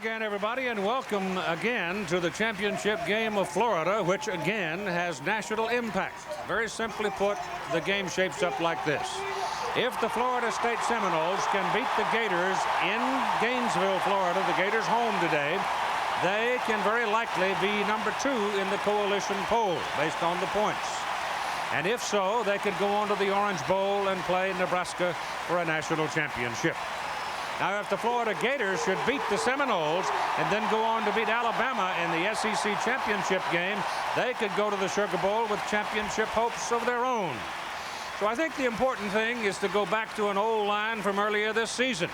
again, everybody, and welcome again to the championship game of Florida, which again has national impact. Very simply put, the game shapes up like this. If the Florida State Seminoles can beat the Gators in Gainesville, Florida, the Gators home today, they can very likely be number 2 in the coalition poll based on the points. And if so, they could go on to the Orange Bowl and play Nebraska for a national championship. Now, if the Florida Gators should beat the Seminoles and then go on to beat Alabama in the SEC championship game, they could go to the Sugar Bowl with championship hopes of their own. So I think the important thing is to go back to an old line from earlier this season.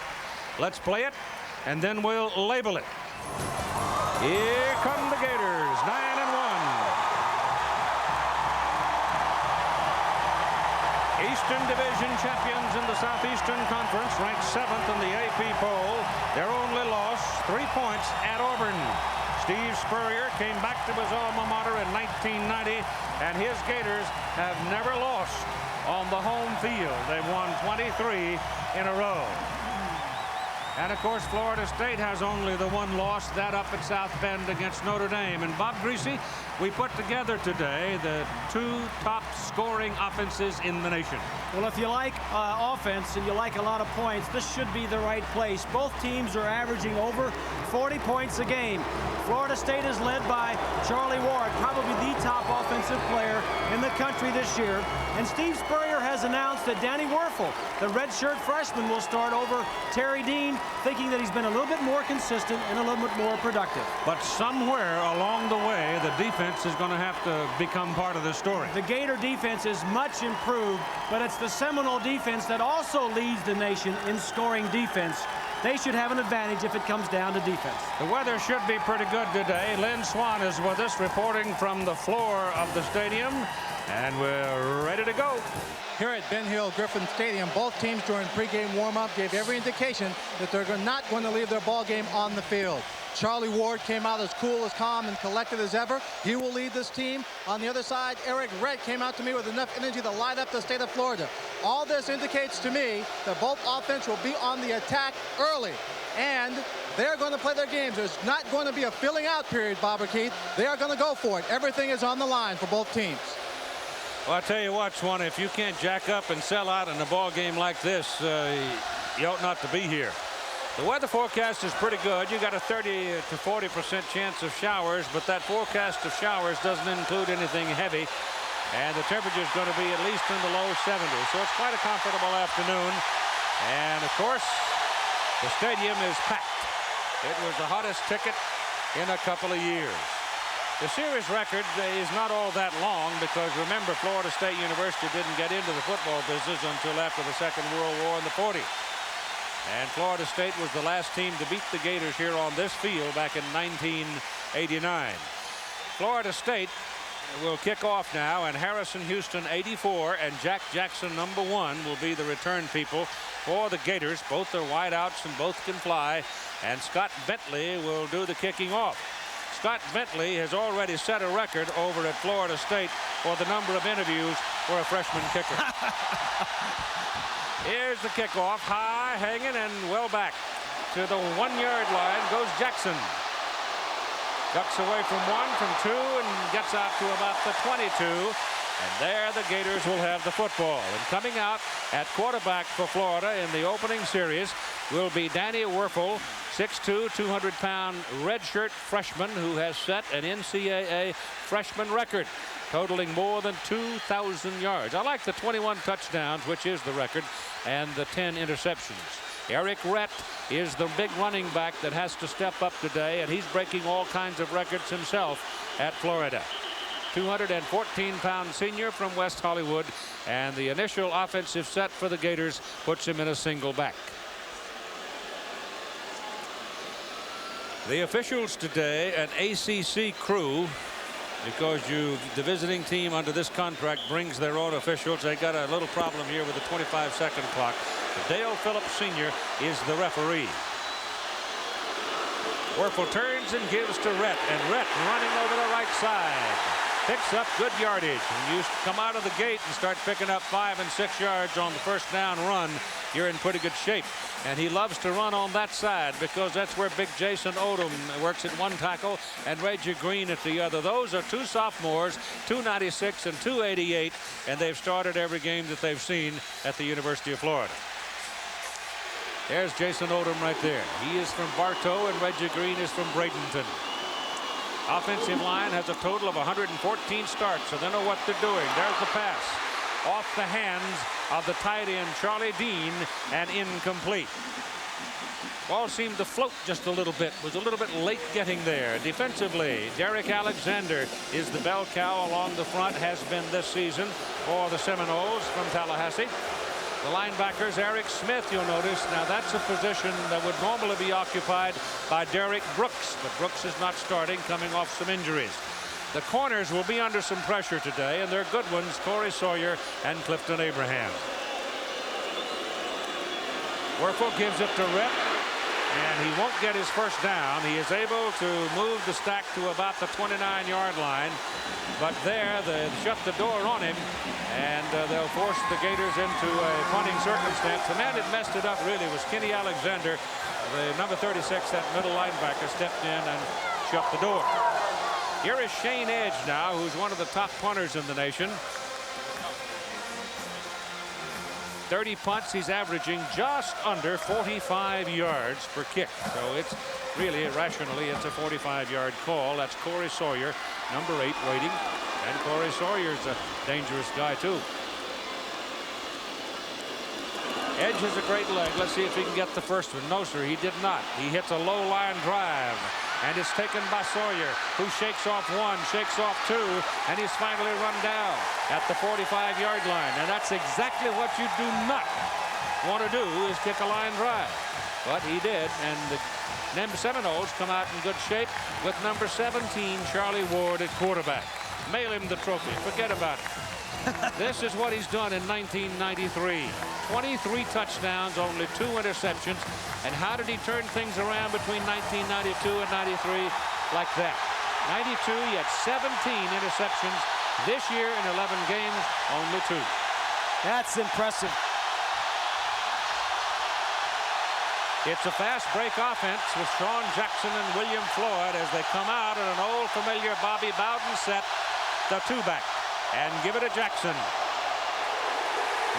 Let's play it, and then we'll label it. Here come the Gators, 9-1. Eastern Division champions in the Southeastern Conference, ranked 7th in the AP poll. Their only loss, 3 points at Auburn. Steve Spurrier came back to his alma mater in 1990, and his Gators have never lost on the home field. They've won 23 in a row. And, of course, Florida State has only the one loss, that up at South Bend against Notre Dame. And, Bob Greasy, we put together today the 2 top scoring offenses in the nation. Well, if you like offense and you like a lot of points, this should be the right place. Both teams are averaging over 40 points a game. Florida State is led by Charlie Ward, probably the top offensive player in the country this year. And Steve Spurrier has announced that Danny Werfel, the redshirt freshman, will start over Terry Dean, thinking that he's been a little bit more consistent and a little bit more productive. But somewhere along the way, the defense is going to have to become part of the story. The Gator defense is much improved, but it's the Seminole defense that also leads the nation in scoring defense. They should have an advantage if it comes down to defense. The weather should be pretty good today. Lynn Swan is with us, reporting from the floor of the stadium, and we're ready to go. Here at Ben Hill Griffith Stadium, both teams during pregame warm-up gave every indication that they're not going to leave their ball game on the field. Charlie Ward came out as cool, as calm, and collected as ever. He will lead this team. On the other side, Eric Redd came out to me with enough energy to light up the state of Florida. All this indicates to me that both offense will be on the attack early, and they're going to play their games. There's not going to be a filling out period, Bob or Keith. They are going to go for it. Everything is on the line for both teams. Well, I tell you what, Swan, if you can't jack up and sell out in a ball game like this, you ought not to be here. The weather forecast is pretty good. You got a 30 to 40% chance of showers, but that forecast of showers doesn't include anything heavy. And the temperature is going to be at least in the low 70s. So it's quite a comfortable afternoon. And, of course, the stadium is packed. It was the hottest ticket in a couple of years. The series record is not all that long because, remember, Florida State University didn't get into the football business until after the Second World War in the 40s. And Florida State was the last team to beat the Gators here on this field back in 1989. Florida State will kick off now, and Harrison Houston, 84, and Jack Jackson, number 1, will be the return people for the Gators. Both are wideouts and both can fly, and Scott Bentley will do the kicking off. Scott Bentley has already set a record over at Florida State for the number of interviews for a freshman kicker. Here's the kickoff, high, hanging, and well back. To the 1-yard line goes Jackson. Ducks away from 1, from 2, and gets out to about the 22. And there the Gators will have the football. And coming out at quarterback for Florida in the opening series will be Danny Werfel, 6'2", 200-pound redshirt freshman who has set an NCAA freshman record, totaling more than 2,000 yards. I like the 21 touchdowns, which is the record, and the 10 interceptions. Eric Rett is the big running back that has to step up today, and he's breaking all kinds of records himself at Florida. 214-pound senior from West Hollywood, and the initial offensive set for the Gators puts him in a single back. The officials today, an ACC crew, because the visiting team under this contract brings their own officials. They got a little problem here with the 25-second clock. Dale Phillips Sr. is the referee. Werfel turns and gives to Rett, and Rett running over the right side. picks up good yardage. When you come out of the gate and start picking up 5 and 6 yards on the first down run, you're in pretty good shape. And he loves to run on that side because that's where big Jason Odom works at one tackle and Reggie Green at the other. Those are two sophomores, 296 and 288, and they've started every game that they've seen at the University of Florida. There's Jason Odom right there. He is from Bartow and Reggie Green is from Bradenton. Offensive line has a total of 114 starts, so they know what they're doing. There's the pass. Off the hands of the tight end, Charlie Dean, and incomplete. Ball seemed to float just a little bit, was a little bit late getting there. Defensively, Derek Alexander is the bell cow along the front, has been this season for the Seminoles from Tallahassee. The linebackers, Eric Smith, you'll notice. Now that's a position that would normally be occupied by Derek Brooks, but Brooks is not starting, coming off some injuries. The corners will be under some pressure today, and they're good ones, Corey Sawyer and Clifton Abraham. Werfel gives it to Rep, and he won't get his first down. He is able to move the stack to about the 29-yard line, but there they shut the door on him, and they'll force the Gators into a punting circumstance. The man that messed it up really was Kenny Alexander. The number 36, that middle linebacker, stepped in and shut the door. Here is Shane Edge now, who's one of the top punters in the nation. 30 punts, he's averaging just under 45 yards per kick. So it's really, rationally, it's a 45-yard call. That's Corey Sawyer, number 8, waiting. And Corey Sawyer's a dangerous guy, too. Edge has a great leg. Let's see if he can get the first one. No, sir, he did not. He hits a low line drive. And it's taken by Sawyer, who shakes off 1, shakes off 2, and he's finally run down at the 45-yard line. And that's exactly what you do not want to do, is kick a line drive. But he did, and the Seminoles come out in good shape with number 17, Charlie Ward, at quarterback. Mail him the trophy. Forget about it. This is what he's done in 1993. 23 touchdowns, only 2 interceptions. And how did he turn things around between 1992 and 93 like that? 92, he had 17 interceptions. This year in 11 games, only 2. That's impressive. It's a fast break offense with Sean Jackson and William Floyd as they come out in an old familiar Bobby Bowden set, the 2-back. And give it to Jackson.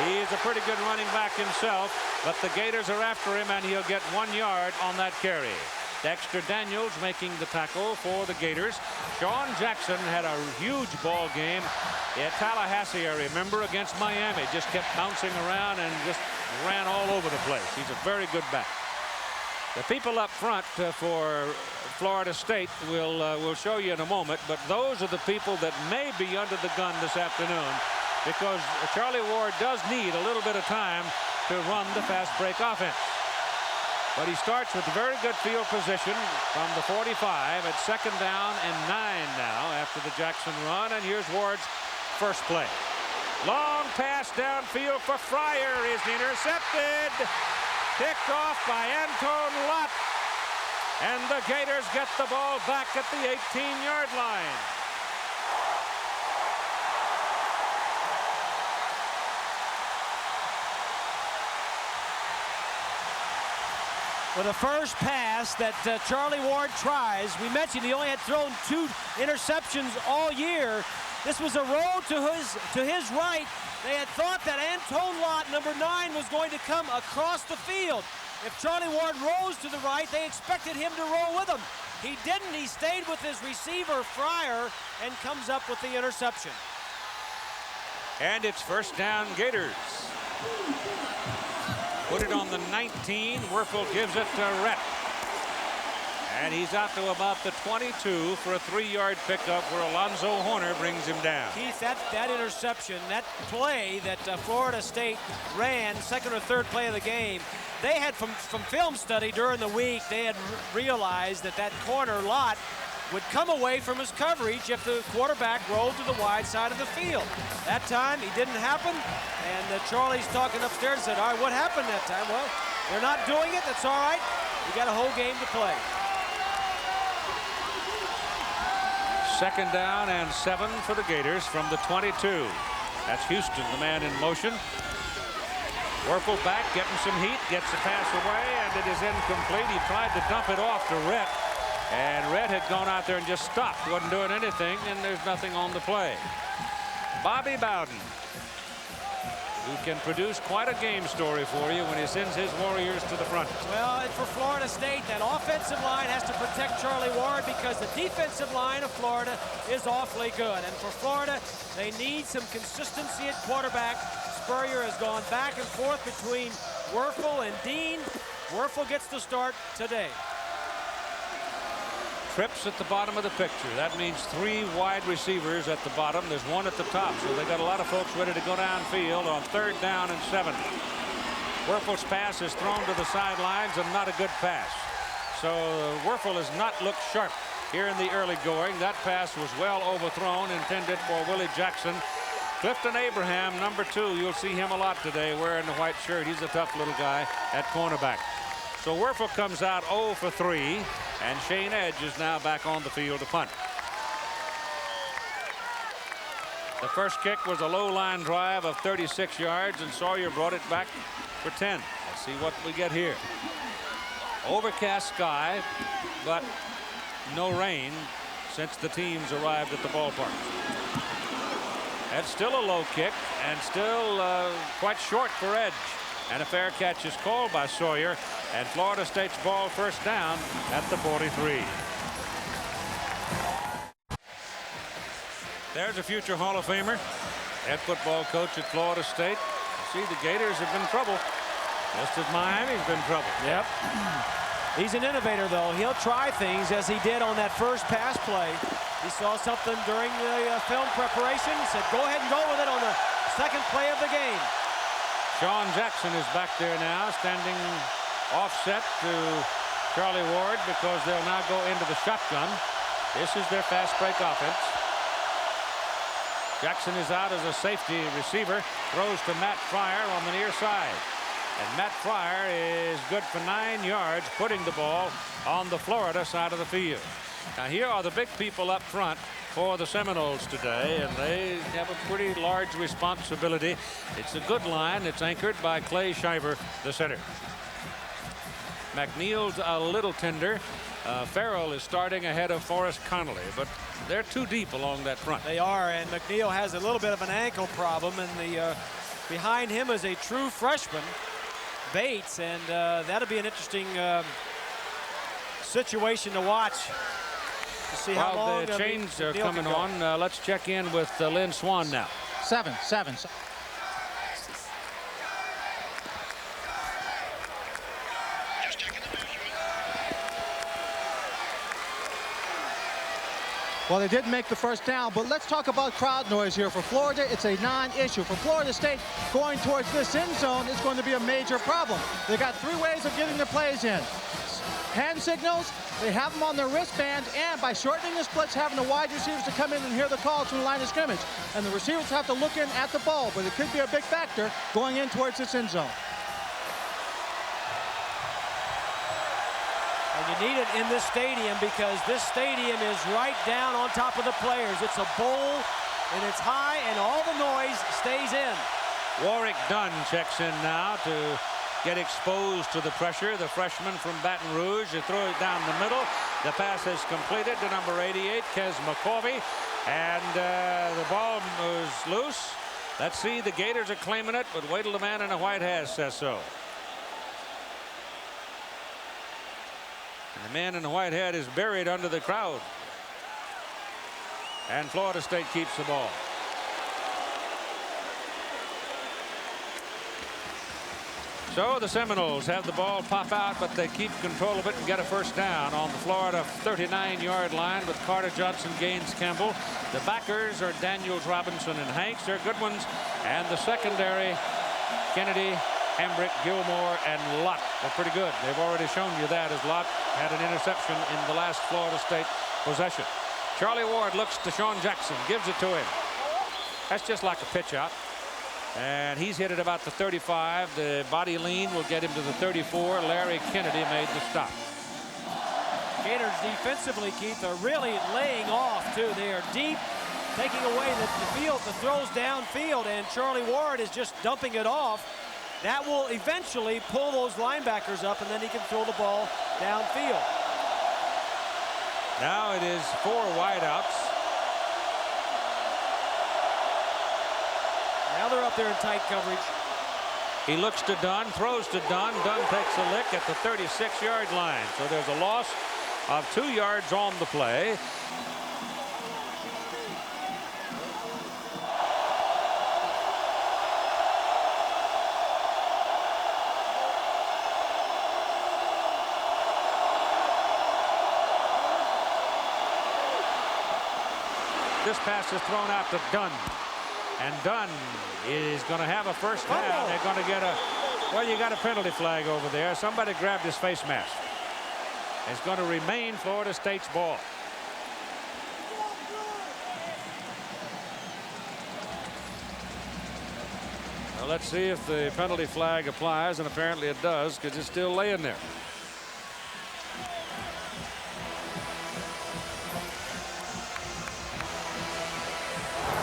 He's a pretty good running back himself, but the Gators are after him, and he'll get 1 yard on that carry. Dexter Daniels making the tackle for the Gators. Sean Jackson had a huge ball game at Tallahassee, I remember, against Miami. Just kept bouncing around and just ran all over the place. He's a very good back. The people up front for Florida State will show you in a moment, but those are the people that may be under the gun this afternoon, because Charlie Ward does need a little bit of time to run the fast break offense. But he starts with a very good field position from the 45 at 2nd down and 9 now after the Jackson run, and here's Ward's first play. Long pass downfield for Fryer is intercepted. Picked off by Anton Lott. And the Gators get the ball back at the 18-yard line. With the first pass that Charlie Ward tries, we mentioned he only had thrown 2 interceptions all year. This was a roll to his right. They had thought that Anton Lott, number 9, was going to come across the field. If Charlie Ward rolls to the right, they expected him to roll with him. He didn't. He stayed with his receiver, Fryer, and comes up with the interception. And it's first down, Gators. Put it on the 19. Werfel gives it to Rhett. And he's out to about the 22 for a 3-yard pickup where Alonzo Horner brings him down. Keith, that interception, that play that Florida State ran, second or third play of the game, they had from film study during the week, they had realized that corner Lott would come away from his coverage if the quarterback rolled to the wide side of the field. That time, it didn't happen, and Charlie's talking upstairs and said, all right, what happened that time? Well, they're not doing it. That's all right. We got a whole game to play. 2nd down and 7 for the Gators from the 22. That's Houston, the man in motion. Werfel back, getting some heat, gets the pass away, and it is incomplete. He tried to dump it off to Rhett, and Rhett had gone out there and just stopped, wasn't doing anything, and there's nothing on the play. Bobby Bowden, who can produce quite a game story for you when he sends his Warriors to the front. Well, and for Florida State, that offensive line has to protect Charlie Ward because the defensive line of Florida is awfully good. And for Florida, they need some consistency at quarterback. Spurrier has gone back and forth between Werfel and Dean. Werfel gets the start today. Trips at the bottom of the picture. That means 3 wide receivers at the bottom. There's 1 at the top, so they got a lot of folks ready to go downfield on 3rd down and 7. Werfel's pass is thrown to the sidelines and not a good pass. So Werfel has not looked sharp here in the early going. That pass was well overthrown, intended for Willie Jackson. Clifton Abraham, number 2, you'll see him a lot today wearing the white shirt. He's a tough little guy at cornerback. So Werfel comes out 0 for 3, and Shane Edge is now back on the field to punt. The first kick was a low line drive of 36 yards, and Sawyer brought it back for 10. Let's see what we get here. Overcast sky, but no rain since the teams arrived at the ballpark. That's still a low kick and still quite short for Edge. And a fair catch is called by Sawyer, and Florida State's ball 1st down at the 43. There's a future Hall of Famer, head football coach at Florida State. You see, the Gators have been trouble, just as Miami's been trouble. Yep. He's an innovator, though. He'll try things as he did on that first pass play. He saw something during the film preparation, said go ahead and go with it on the 2nd play of the game. Sean Jackson is back there now, standing offset to Charlie Ward, because they'll now go into the shotgun. This is their fast break offense. Jackson is out as a safety receiver, throws to Matt Fryer on the near side. And Matt Fryer is good for 9 yards, putting the ball on the Florida side of the field. Now here are the big people up front for the Seminoles today, and they have a pretty large responsibility. It's a good line. It's anchored by Clay Shiver, the center. McNeil's a little tender. Farrell is starting ahead of Forrest Connolly, but they're too deep along that front. They are, and McNeil has a little bit of an ankle problem, and the behind him is a true freshman, Bates, and that'll be an interesting situation to watch. To see how long the chains are coming on. Let's check in with Lynn Swan now. 7. Well, they didn't make the 1st down, but let's talk about crowd noise here. For Florida, it's a non-issue. For Florida State, going towards this end zone is going to be a major problem. They got 3 ways of getting the plays in. Hand signals, they have them on their wristband, and by shortening the splits, having the wide receivers to come in and hear the call to the line of scrimmage. And the receivers have to look in at the ball, but it could be a big factor going in towards this end zone. And you need it in this stadium because this stadium is right down on top of the players. It's a bowl, and it's high, and all the noise stays in. Warwick Dunn checks in now to get exposed to the pressure. The freshman from Baton Rouge. They throw it down the middle. The pass is completed to number 88, Kes McCorvey, and the ball moves loose. Let's see, the Gators are claiming it, but wait till the man in the white hat says so. And the man in the white hat is buried under the crowd. And Florida State keeps the ball. So the Seminoles have the ball pop out, but they keep control of it and get a 1st down on the Florida 39-yard line with Carter Johnson, Gaines Campbell. The backers are Daniels, Robinson, and Hanks. They're good ones. And the secondary, Kennedy, Hambrick, Gilmore, and Lott are pretty good. They've already shown you that, as Lott had an interception in the last Florida State possession. Charlie Ward looks to Sean Jackson, gives it to him. That's just like a pitch out. And he's hit at about the 35. The body lean will get him to the 34. Larry Kennedy made the stop. Gators defensively, Keith, are really laying off, too. They are deep, taking away the field, the throws downfield, and Charlie Ward is just dumping it off. That will eventually pull those linebackers up, and then he can throw the ball downfield. Now it is 4 wideouts. Now they're up there in tight coverage. He looks to Dunn, throws to Dunn. Dunn takes a lick at the 36-yard line. So there's a loss of 2 yards on the play. This pass is thrown out to Dunn. And Dunn is going to have a first down. They're going to get a, well, you got a penalty flag over there. Somebody grabbed his face mask. It's going to remain Florida State's ball. Well, let's see if the penalty flag applies, and apparently it does, because it's still laying there.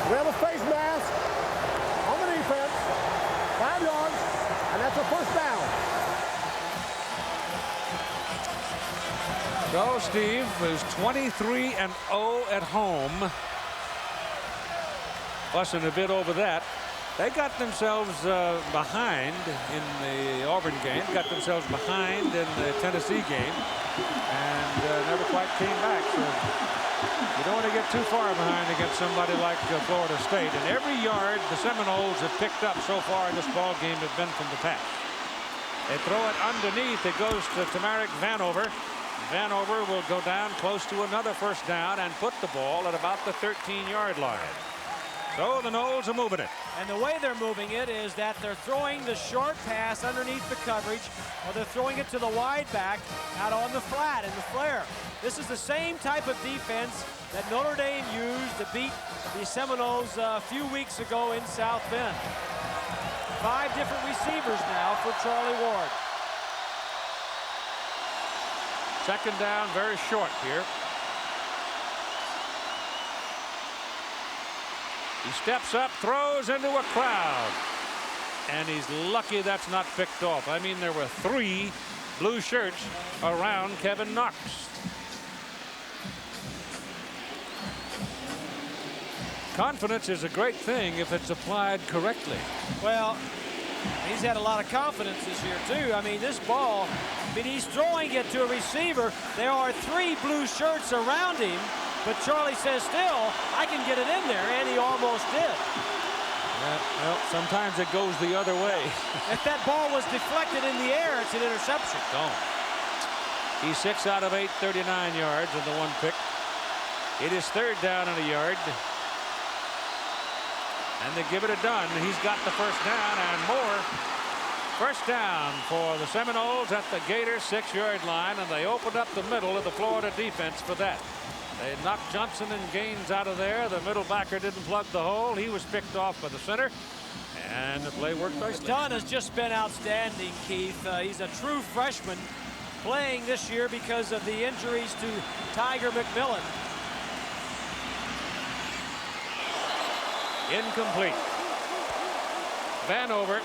We have a face mask on the defense, 5 yards, and that's a first down. So Steve is 23-0 at home. Fussing a bit over that. They got themselves behind in the Auburn game, got themselves behind in the Tennessee game, and never quite came back. So you don't want to get too far behind against somebody like Florida State. And every yard the Seminoles have picked up so far in this ball game have been from the pass. They throw it underneath. It goes to Tamarick Vanover. Vanover will go down close to another first down and put the ball at about the 13-yard line. So the Noles are moving it. And the way they're moving it is that they're throwing the short pass underneath the coverage, or they're throwing it to the wide back out on the flat in the flare. This is the same type of defense that Notre Dame used to beat the Seminoles a few weeks ago in South Bend. 5 different receivers now for Charlie Ward. Second down, very short here. He steps up, throws into a crowd, and he's lucky that's not picked off. I mean, there were 3 blue shirts around Kevin Knox. Confidence is a great thing if it's applied correctly. Well, he's had a lot of confidence this year, too. I mean, this ball, he's throwing it to a receiver. There are 3 blue shirts around him. But Charlie says, still, I can get it in there, and he almost did. Well, sometimes it goes the other way. If that ball was deflected in the air, it's an interception. Gone. He's 6 out of 8, 39 yards and the 1 pick. It is 3rd down and a yard. And they give it a Dunn. He's got the first down and more. First down for the Seminoles at the Gators 6-yard line, and they opened up the middle of the Florida defense for that. They knocked Johnson and Gaines out of there. The middle backer didn't plug the hole. He was picked off by the center, and the play worked nicely. Dunn has just been outstanding, Keith. He's a true freshman playing this year because of the injuries to Tiger McMillan. Incomplete. Vanover,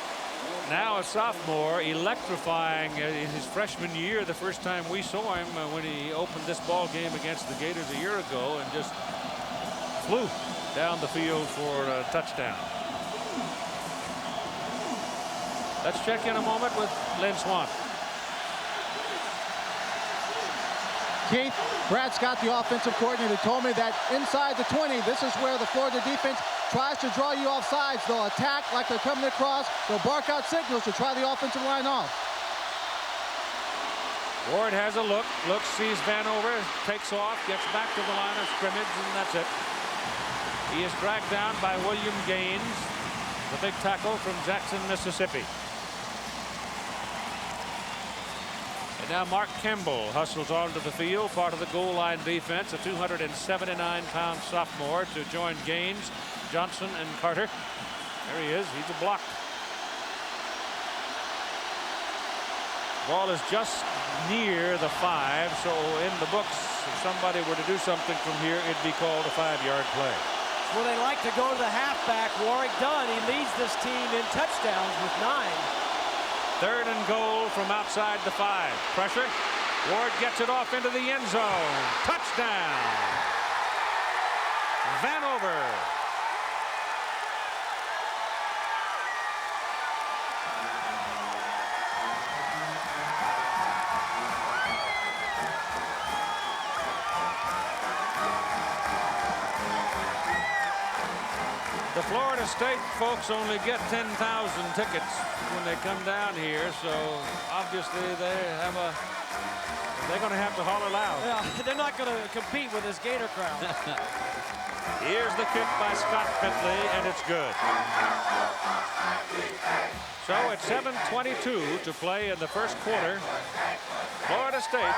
now a sophomore, electrifying in his freshman year. The first time we saw him when he opened this ball game against the Gators a year ago, and just flew down the field for a touchdown. Let's check in a moment with Lynn Swann. Keith, Brad Scott, the offensive coordinator, told me that inside the 20, this is where the Florida defense tries to draw you off sides. They'll attack like they're coming across. They'll bark out signals to try the offensive line off. Ward has a look, sees Vanover, takes off, gets back to the line of scrimmage, and that's it. He is dragged down by William Gaines, the big tackle from Jackson, Mississippi. And now Mark Kimball hustles onto the field, part of the goal line defense, a 279-pound sophomore, to join Gaines, Johnson, and Carter. There he is. He's a block. Ball is just near the 5, so in the books, if somebody were to do something from here, it'd be called a 5-yard play. Well, they like to go to the halfback, Warwick Dunn. He leads this team in touchdowns with 9. 3rd and goal from outside the 5. Pressure. Ward gets it off into the end zone. Touchdown. Vanover. The Florida State folks only get 10,000 tickets when they come down here, so obviously they're going to have to holler loud. Yeah, they're not going to compete with this Gator crowd. Here's the kick by Scott Bentley, and it's good. So it's 7:22 to play in the first quarter. Florida State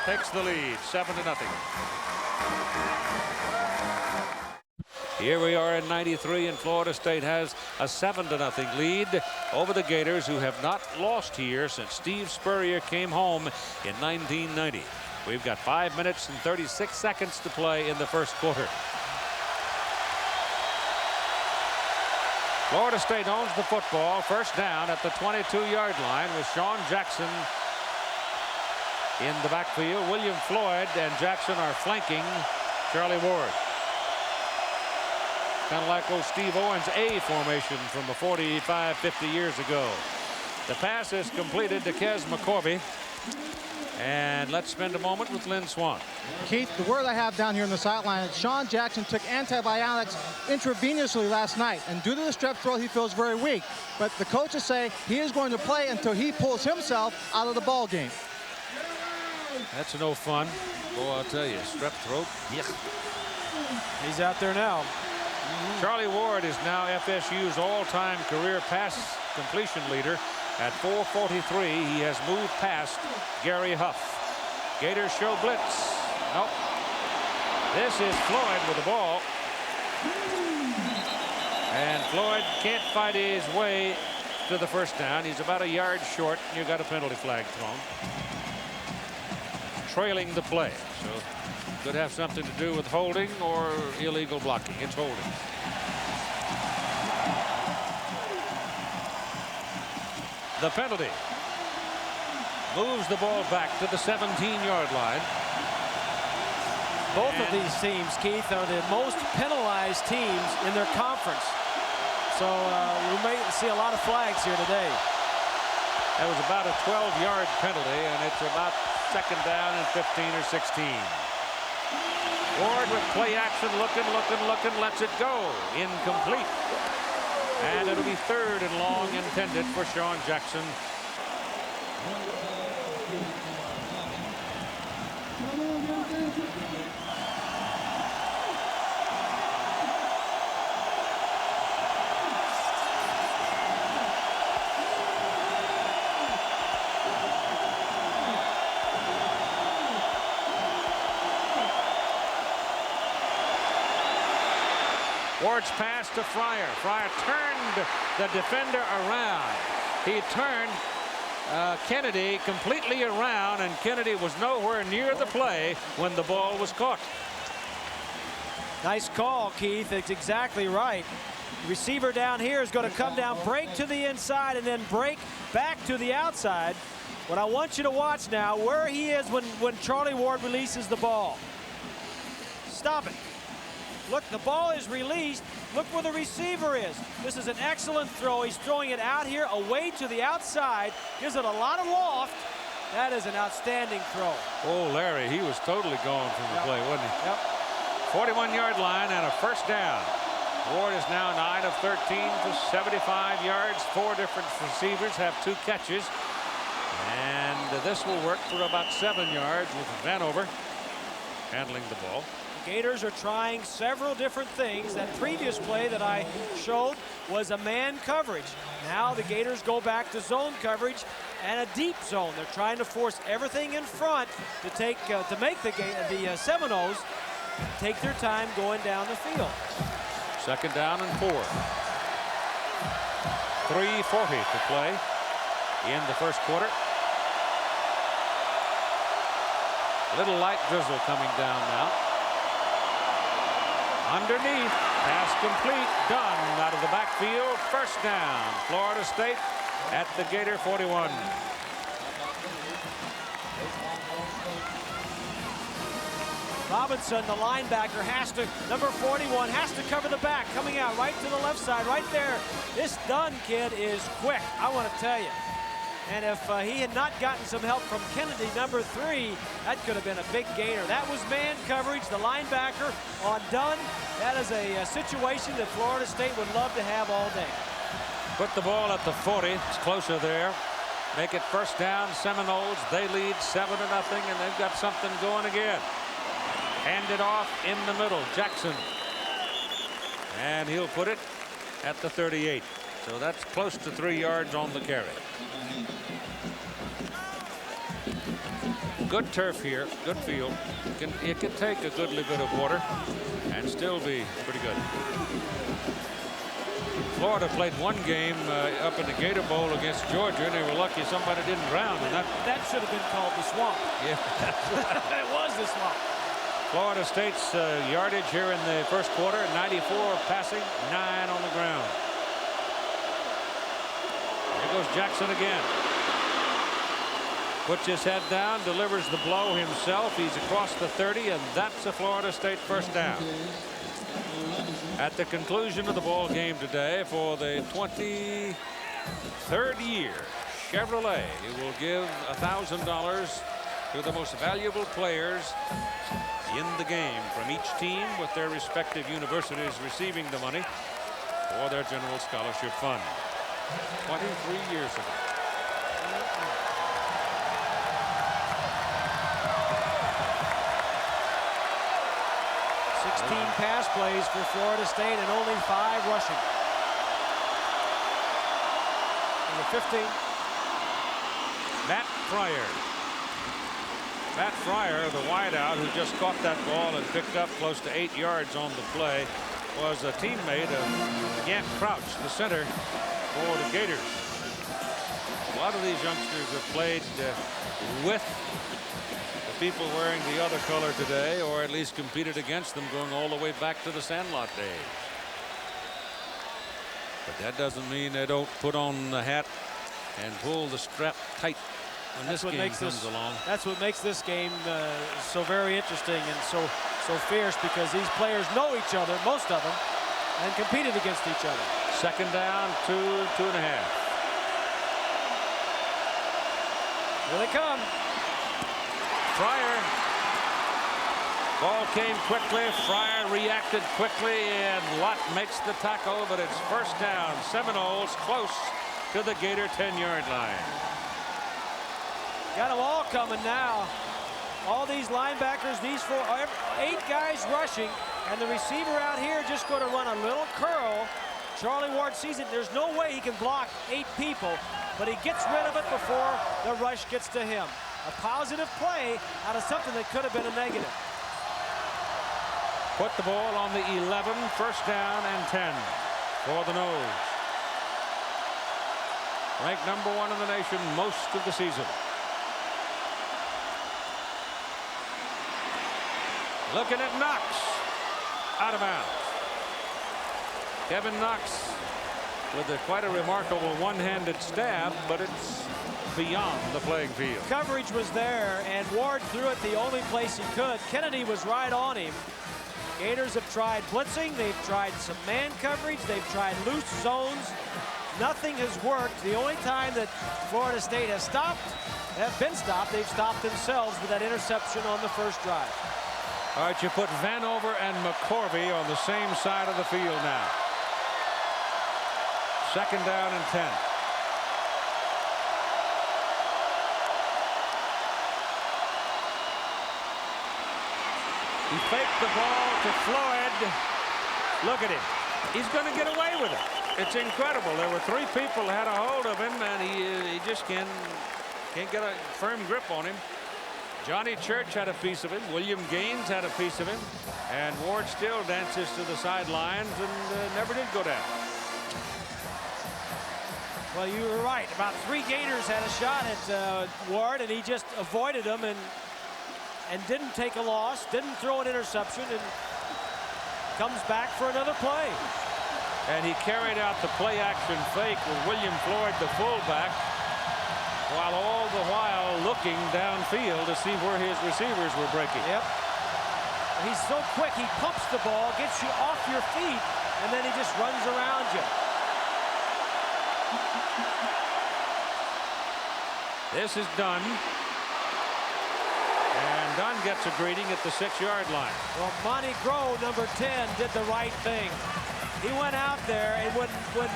takes the lead, 7-0. Here we are in 93, and Florida State has a 7-0 lead over the Gators, who have not lost here since Steve Spurrier came home in 1990. We've got 5 minutes and 36 seconds to play in the first quarter. Florida State owns the football. First down at the 22-yard line with Sean Jackson in the backfield. William Floyd and Jackson are flanking Charlie Ward. Kind of like old Steve Owens' A formation from the 45, 50 years ago. The pass is completed to Kes McCorvey. And let's spend a moment with Lynn Swan. Keith, the word I have down here on the sideline is Sean Jackson took antibiotics intravenously last night, and due to the strep throat, he feels very weak. But the coaches say he is going to play until he pulls himself out of the ball game. That's no fun. Boy, I'll tell you, strep throat. Yeah. He's out there now. Charlie Ward is now FSU's all-time career pass completion leader at 443. He has moved past Gary Huff. Gators show blitz. Nope. This is Floyd with the ball. And Floyd can't fight his way to the first down. He's about a yard short. You got a penalty flag thrown. Trailing the play. So could have something to do with holding or illegal blocking. It's holding. The penalty moves the ball back to the 17-yard line. Both of these teams, Keith, are the most penalized teams in their conference. So we may see a lot of flags here today. That was about a 12-yard penalty, and it's about second down and 15 or 16. Ward with play action, looking, lets it go. Incomplete. And it'll be 3rd and long intended for Sean Jackson. Ward's pass to Fryer. Fryer turned the defender around. He turned Kennedy completely around, and Kennedy was nowhere near the play when the ball was caught. Nice call, Keith. It's exactly right. The receiver down here is going to come down, break to the inside, and then break back to the outside. What I want you to watch now, where he is when Charlie Ward releases the ball. Stop it. Look, the ball is released. Look where the receiver is. This is an excellent throw. He's throwing it out here away to the outside. Gives it a lot of loft. That is an outstanding throw. Oh, Larry, he was totally gone from the play, wasn't he? Yep. 41-yard line and a first down. Ward is now 9 of 13 for 75 yards. 4 different receivers have 2 catches. And this will work for about 7 yards with Vanover handling the ball. Gators are trying several different things. That previous play that I showed was a man coverage. Now the Gators go back to zone coverage and a deep zone. They're trying to force everything in front to make the Seminoles take their time going down the field. Second down and 4. 3:40 to play in the first quarter. Little light drizzle coming down now. Underneath, pass complete, done out of the backfield. First down, Florida State at the Gator 41. Robinson, the linebacker, number 41, has to cover the back, coming out right to the left side, right there. This Dunn kid is quick, I want to tell you. And if he had not gotten some help from Kennedy, number 3, that could have been a big gainer. That was man coverage, the linebacker on Dunn. That is a situation that Florida State would love to have all day. Put the ball at the 40, it's closer there. Make it first down, Seminoles. They lead 7-0, and they've got something going again. Hand it off in the middle, Jackson. And he'll put it at the 38. So that's close to 3 yards on the carry. Good turf here, good field. It can take a goodly bit of water and still be pretty good. Florida played one game up in the Gator Bowl against Georgia, and they were lucky somebody didn't drown. And that should have been called the swamp. Yeah, it was the swamp. Florida State's yardage here in the first quarter, 94 passing, 9 on the ground. Here goes Jackson again. Puts his head down, delivers the blow himself. He's across the 30, and that's a Florida State first down. At the conclusion of the ball game today, for the 23rd year, Chevrolet will give $1,000 to the most valuable players in the game from each team, with their respective universities receiving the money for their general scholarship fund. 23 years ago. 16 pass plays for Florida State and only 5 rushing. Number 15. Matt Fryer. Matt Fryer, the wideout who just caught that ball and picked up close to 8 yards on the play, was a teammate of Gant Crouch, the center for the Gators. A lot of these youngsters have played with the people wearing the other color today, or at least competed against them going all the way back to the Sandlot days. But that doesn't mean they don't put on the hat and pull the strap tight when this game comes along. That's what makes this game so very interesting and so fierce, because these players know each other, most of them, and competed against each other. Second down, 2.5. Here they come. Fryer. Ball came quickly. Fryer reacted quickly, and Lott makes the tackle, but it's first down. Seminoles close to the Gator 10-yard line. Got them all coming now. All these linebackers, these 8 guys rushing, and the receiver out here just going to run a little curl. Charlie Ward sees it. There's no way he can block 8 people, but he gets rid of it before the rush gets to him. A positive play out of something that could have been a negative. Put the ball on the 11, first down and 10 for the Nose. Ranked #1 in the nation most of the season. Looking at Knox, out of bounds. Kevin Knox with quite a remarkable one-handed stab, but it's beyond the playing field. Coverage was there, and Ward threw it the only place he could. Kennedy was right on him. Gators have tried blitzing. They've tried some man coverage. They've tried loose zones. Nothing has worked. The only time that Florida State has been stopped, they've stopped themselves with that interception on the first drive. All right, you put Vanover and McCorvey on the same side of the field now. Second down and 10. He faked the ball to Floyd. Look at him. He's going to get away with it. It's incredible. There were 3 people who had a hold of him, and he just can't get a firm grip on him. Johnny Church had a piece of him. William Gaines had a piece of him. And Ward still dances to the sidelines and never did go down. Well, you were right. About 3 Gators had a shot at Ward, and he just avoided them and and didn't take a loss, didn't throw an interception, and comes back for another play. And he carried out the play action fake with William Floyd, the fullback, while all the while looking downfield to see where his receivers were breaking. Yep. He's so quick, he pumps the ball, gets you off your feet, and then he just runs around you. This is Dunn. And Dunn gets a greeting at the 6-yard line. Well, Monty Grove, number 10, did the right thing. He went out there, and when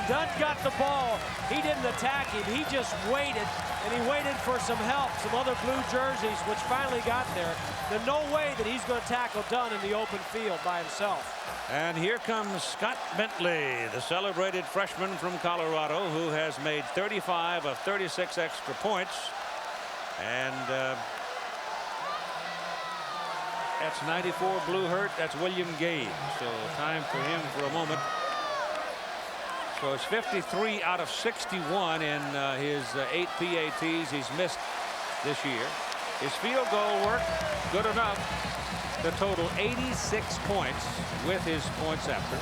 Dunn got the ball, he didn't attack him. He just waited, and he waited for some help, some other blue jerseys, which finally got there. There's no way that he's going to tackle Dunn in the open field by himself. And here comes Scott Bentley, the celebrated freshman from Colorado, who has made 35 of 36 extra points. And that's 94 blue hurt. That's William Gage. So time for him for a moment. So it's 53 out of 61 in his 8 PATs he's missed this year. His field goal work, good enough to total 86 points with his points after.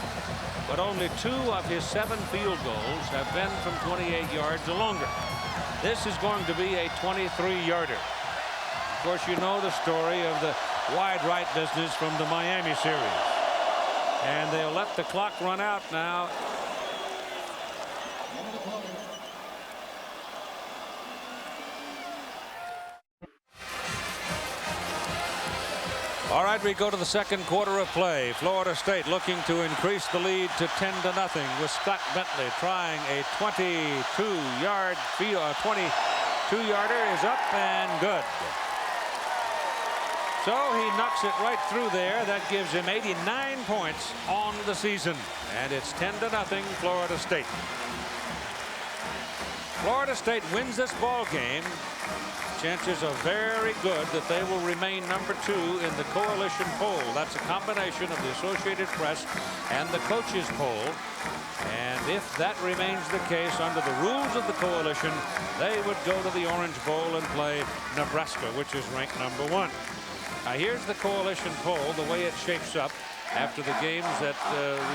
But only 2 of his 7 field goals have been from 28 yards or longer. This is going to be a 23-yarder. Of course, you know the story of the wide right business from the Miami series. And they'll let the clock run out now. All right, we go to the second quarter of play. Florida State looking to increase the lead to 10-0 with Scott Bentley trying a 22-yard field. 22-yarder is up and good. So he knocks it right through there. That gives him 89 points on the season. And it's 10-0 Florida State. Florida State wins this ball game. Chances are very good that they will remain number 2 in the coalition poll. That's a combination of the Associated Press and the coaches poll. And if that remains the case under the rules of the coalition, they would go to the Orange Bowl and play Nebraska, which is ranked number 1. Now here's the coalition poll, the way it shapes up after the games that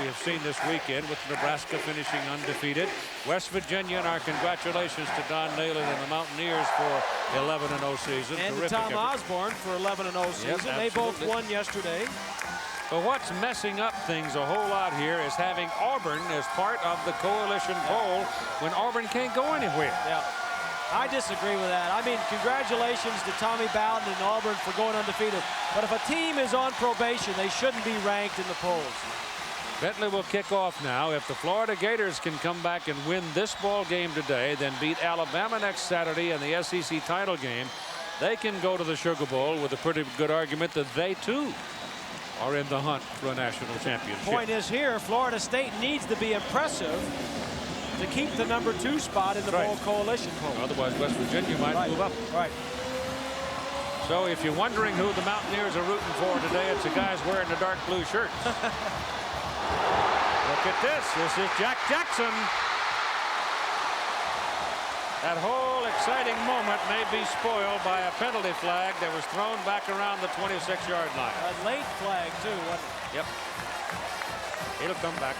we have seen this weekend, with Nebraska finishing undefeated. West Virginia, and our congratulations to Don Nalen and the Mountaineers for 11-0 season. And to Tom Osborne for 11-0 season. Yep, they both won yesterday. But what's messing up things a whole lot here is having Auburn as part of the coalition poll when Auburn can't go anywhere. Yeah. I disagree with that. I mean, congratulations to Tommy Bowden and Auburn for going undefeated. But if a team is on probation, they shouldn't be ranked in the polls. Bentley will kick off now. If the Florida Gators can come back and win this ball game today, then beat Alabama next Saturday in the SEC title game, they can go to the Sugar Bowl with a pretty good argument that they, too, are in the hunt for a national championship. Point is here, Florida State needs to be impressive to keep the number 2 spot in the bowl coalition poll. Otherwise, West Virginia might move up. Right. So if you're wondering who the Mountaineers are rooting for today, it's the guys wearing the dark blue shirts. Look at this. This is Jack Jackson. That whole exciting moment may be spoiled by a penalty flag that was thrown back around the 26-yard line. A late flag, too, wasn't it? Yep. It'll come back.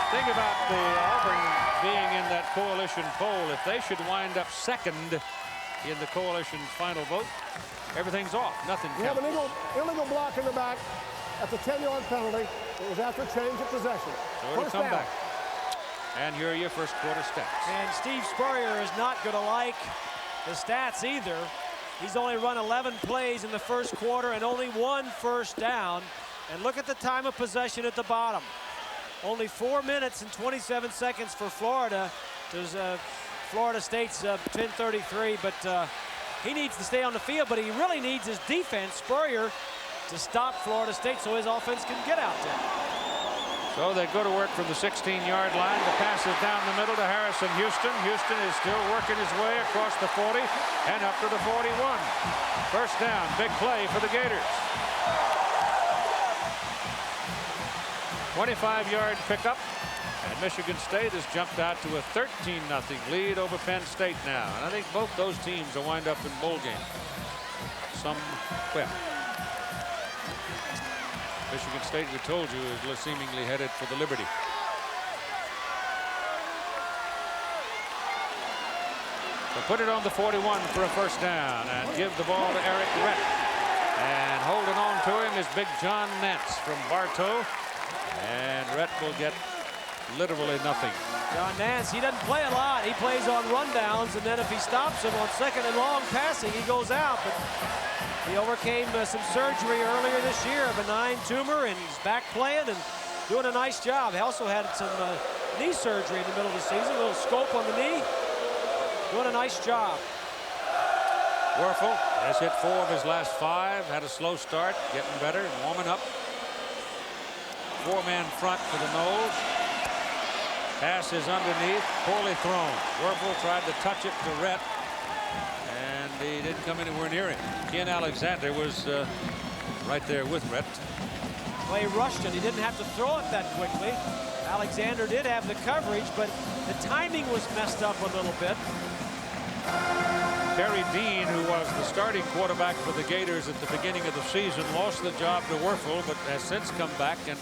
Think about the Auburn being in that coalition poll. If they should wind up second in the coalition's final vote, everything's off. Nothing counts. We have an illegal block in the back. That's a 10-yard penalty. It was after change of possession. So it'll come back. And here are your first quarter stats. And Steve Spurrier is not going to like the stats either. He's only run 11 plays in the first quarter and only 1 first down. And look at the time of possession at the bottom. Only 4 minutes and 27 seconds for Florida. There's Florida State's 10:33, but he needs to stay on the field, but he really needs his defense, Spurrier, to stop Florida State so his offense can get out there. So they go to work from the 16-yard line. The pass is down the middle to Harrison Houston. Houston is still working his way across the 40 and up to the 41. First down, big play for the Gators. 25-yard pickup And Michigan State has jumped out to a 13-0 lead over Penn State now. And I think both those teams will wind up in bowl games. Well, Michigan State, we told you, is seemingly headed for the Liberty. So put it on the 41 for a first down and give the ball to Eric Rett. And holding on to him is Big John Nance from Bartow. And Rett will get literally nothing. John Nance, he doesn't play a lot. He plays on rundowns, and then if he stops him on second and long passing, he goes out. But he overcame some surgery earlier this year, a benign tumor, and he's back playing and doing a nice job. He also had some knee surgery in the middle of the season, a little scope on the knee. Doing a nice job. Werfel has hit 4 of his last 5, had a slow start, getting better, warming up. 4-man front for the Noles. Pass is underneath, poorly thrown. Werfel tried to touch it to Rett, and he didn't come anywhere near him. Ken Alexander was right there with Rett. Well, he rushed it. He didn't have to throw it that quickly. Alexander did have the coverage, but the timing was messed up a little bit. Terry Dean, who was the starting quarterback for the Gators at the beginning of the season, lost the job to Werfel, but has since come back and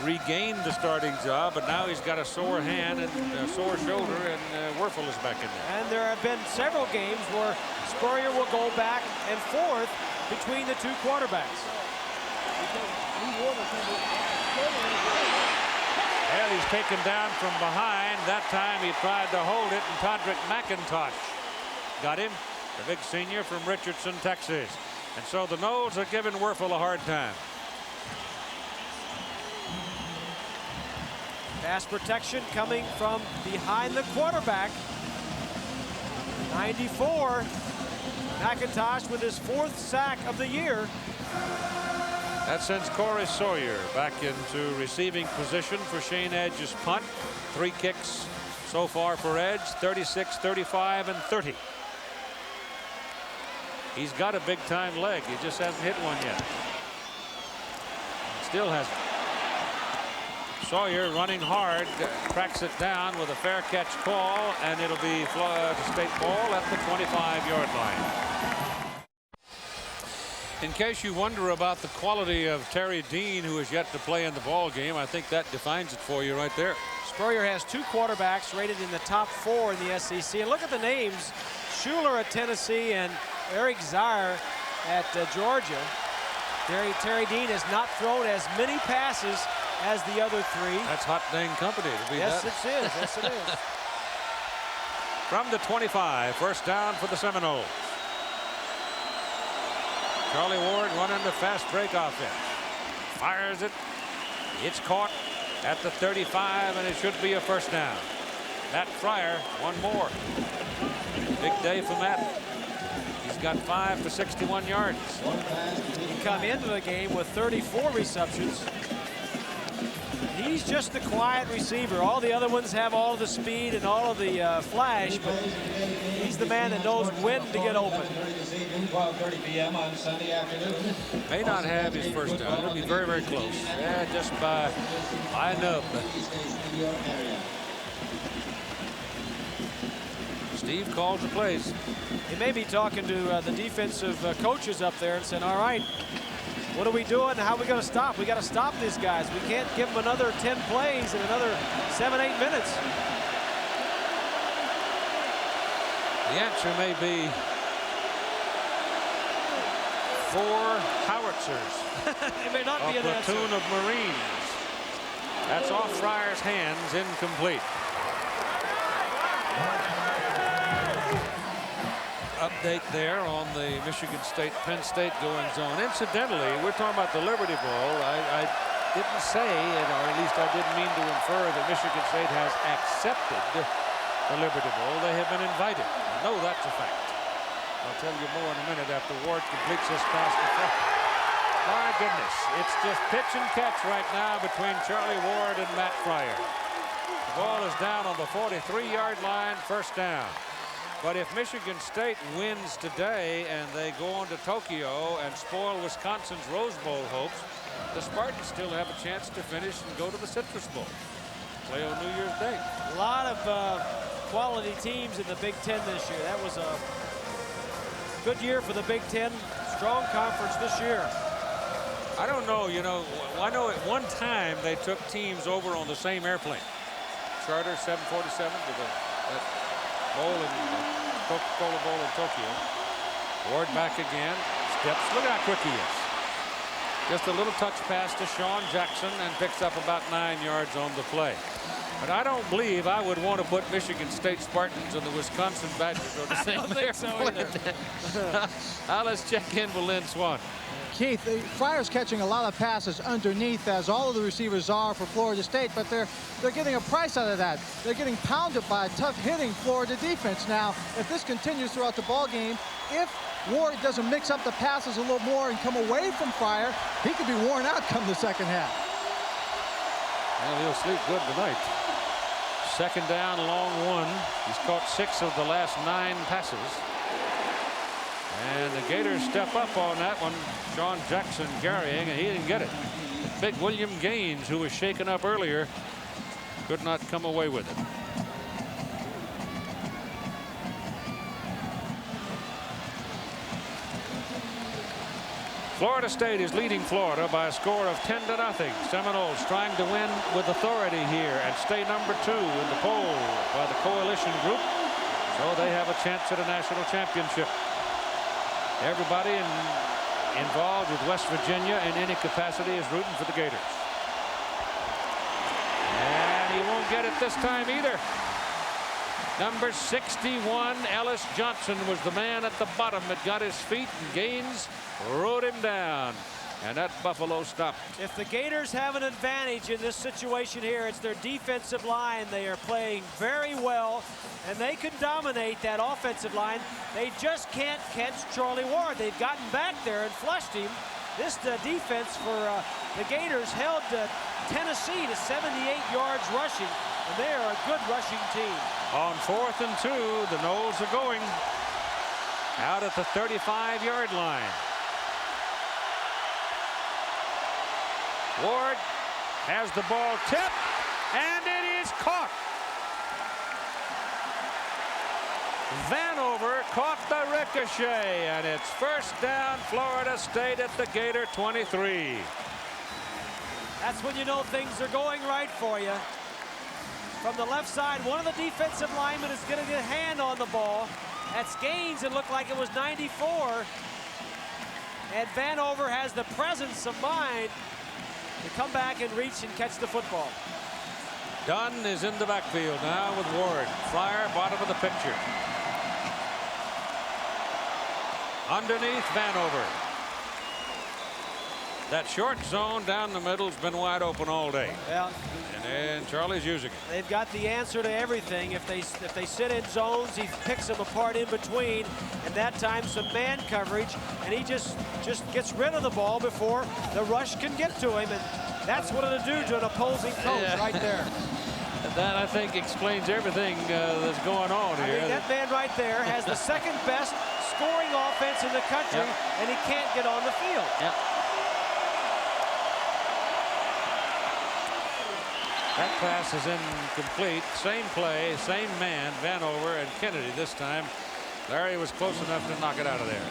regained the starting job. But now he's got a sore hand and a sore shoulder, and Werfel is back in there. And there have been several games where Spurrier will go back and forth between the two quarterbacks. Well, he's taken down from behind. That time he tried to hold it, and Todrick McIntosh got him, the big senior from Richardson, Texas. And so the Noles are giving Werfel a hard time. Pass protection coming from behind the quarterback. 94. McIntosh with his 4th sack of the year. That sends Corey Sawyer back into receiving position for Shane Edge's punt. 3 kicks so far for Edge, 36, 35, and 30. He's got a big-time leg. He just hasn't hit one yet. Still hasn't. Sawyer running hard, tracks it down with a fair catch call, and it'll be Florida State ball at the 25-yard line. In case you wonder about the quality of Terry Dean, who is yet to play in the ball game, I think that defines it for you right there. Spurrier has 2 quarterbacks rated in the top 4 in the SEC. And look at the names. Schuler at Tennessee and Eric Zaire at Georgia. Terry Dean has not thrown as many passes as the other 3. That's hot dang company to be yes, that. It is. Yes, it is. From the 25, first down for the Seminoles. Charlie Ward running the fast break offense. Fires it. It's caught at the 35, and it should be a first down. Matt Fryer, one more. Big day for Matt. He's got 5 for 61 yards. He come into the game with 34 receptions. He's just the quiet receiver. All the other ones have all of the speed and all of the flash, but he's the man that knows when to get open. 12:30 p.m. on Sunday afternoon. May not have his first down. It'll be very, very close. Yeah, just by a nub. Steve calls the plays. He may be talking to the defensive coaches up there and saying, all right, what are we doing? How are we going to stop? We got to stop these guys. We can't give them another 10 plays in another 7-8 minutes. The answer may be 4 howitzers. It may not be a an answer. platoon of Marines. That's off Fryer's hands, incomplete. Update there on the Michigan State-Penn State goings-on. Incidentally, we're talking about the Liberty Bowl. I didn't say, or at least I didn't mean to infer that Michigan State has accepted the Liberty Bowl. They have been invited. I know that's a fact. I'll tell you more in a minute after Ward completes this pass to front. My goodness, it's just pitch and catch right now between Charlie Ward and Matt Fryer. The ball is down on the 43-yard line, first down. But if Michigan State wins today and they go on to Tokyo and spoil Wisconsin's Rose Bowl hopes, the Spartans still have a chance to finish and go to the Citrus Bowl. Play on New Year's Day. A lot of quality teams in the Big Ten this year. That was a good year for the Big Ten. Strong conference this year. I don't know, you know, I know at one time they took teams over on the same airplane. Charter 747 to that bowl in Coca-Cola Bowl in Tokyo. Ward back again. Steps. Look how quick he is. Just a little touch pass to Sean Jackson and picks up about 9 yards on the play. But I don't believe I would want to put Michigan State Spartans and the Wisconsin Badgers on the same airplane. Now let's check in with Lynn Swan. Keith, the Friars catching a lot of passes underneath, as all of the receivers are for Florida State, but they're getting a price out of that. They're getting pounded by a tough hitting Florida defense. Now, if this continues throughout the ball game, if Ward doesn't mix up the passes a little more and come away from Fryer, he could be worn out come the second half. Well, he'll sleep good tonight. Second down, long one. He's caught 6 of the last 9 passes. And the Gators step up on that one. Sean Jackson carrying, and he didn't get it. Big William Gaines, who was shaken up earlier, could not come away with it. Florida State is leading Florida by a score of 10-0. Seminoles trying to win with authority here and stay number 2 in the poll by the coalition group, so they have a chance at a national championship. Everybody involved with West Virginia in any capacity is rooting for the Gators. And he won't get it this time either. Number 61, Ellis Johnson, was the man at the bottom that got his feet, and Gaines rode him down. And that Buffalo stopped. If the Gators have an advantage in this situation here, it's their defensive line. They are playing very well, and they can dominate that offensive line. They just can't catch Charlie Ward. They've gotten back there and flushed him. This defense for the Gators held Tennessee to 78 yards rushing, and they are a good rushing team. On 4th and 2, the Noles are going out at the 35-yard line. Ward has the ball tipped, and it is caught. Vanover caught the ricochet, and it's first down, Florida State at the Gator 23. That's when you know things are going right for you. From the left side, one of the defensive linemen is going to get a hand on the ball. That's Gaines. It looked like it was 94. And Vanover has the presence of mind to come back and reach and catch the football. Dunn is in the backfield now with Ward. Fryer, bottom of the picture. Underneath Vanover. That short zone down the middle has been wide open all day. Yeah. And then Charlie's using it. They've got the answer to everything. If they sit in zones, he picks them apart in between, and that time some man coverage, and he just gets rid of the ball before the rush can get to him, and that's what it'll do to an opposing coach right there. That, I think, explains everything that's going on here. I mean, that man right there has the second best scoring offense in the country, and he can't get on the field. Yep. That pass is incomplete. Same play, same man, Vanover and Kennedy this time. Larry was close enough to knock it out of there.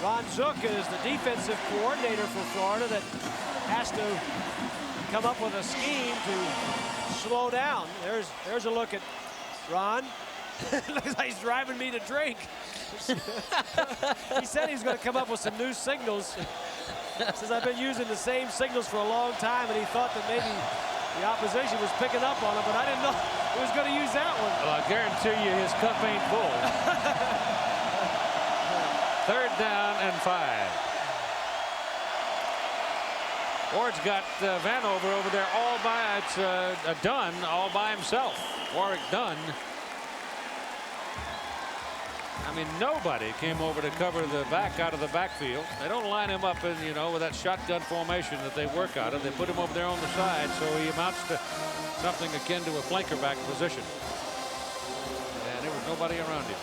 Ron Zook is the defensive coordinator for Florida that has to come up with a scheme to slow down. There's a look at Ron. Looks like he's driving me to drink. He said he's going to come up with some new signals. Says I've been using the same signals for a long time, and he thought that maybe the opposition was picking up on it, but I didn't know he was going to use that one. Well, I guarantee you his cup ain't full. 3rd down and 5. Ward's got Vanover over there all by, it's Dunn all by himself. Warwick Dunn. I mean, nobody came over to cover the back out of the backfield. They don't line him up in, you know, with that shotgun formation that they work out of. They put him over there on the side, so he amounts to something akin to a flanker back position. And there was nobody around him.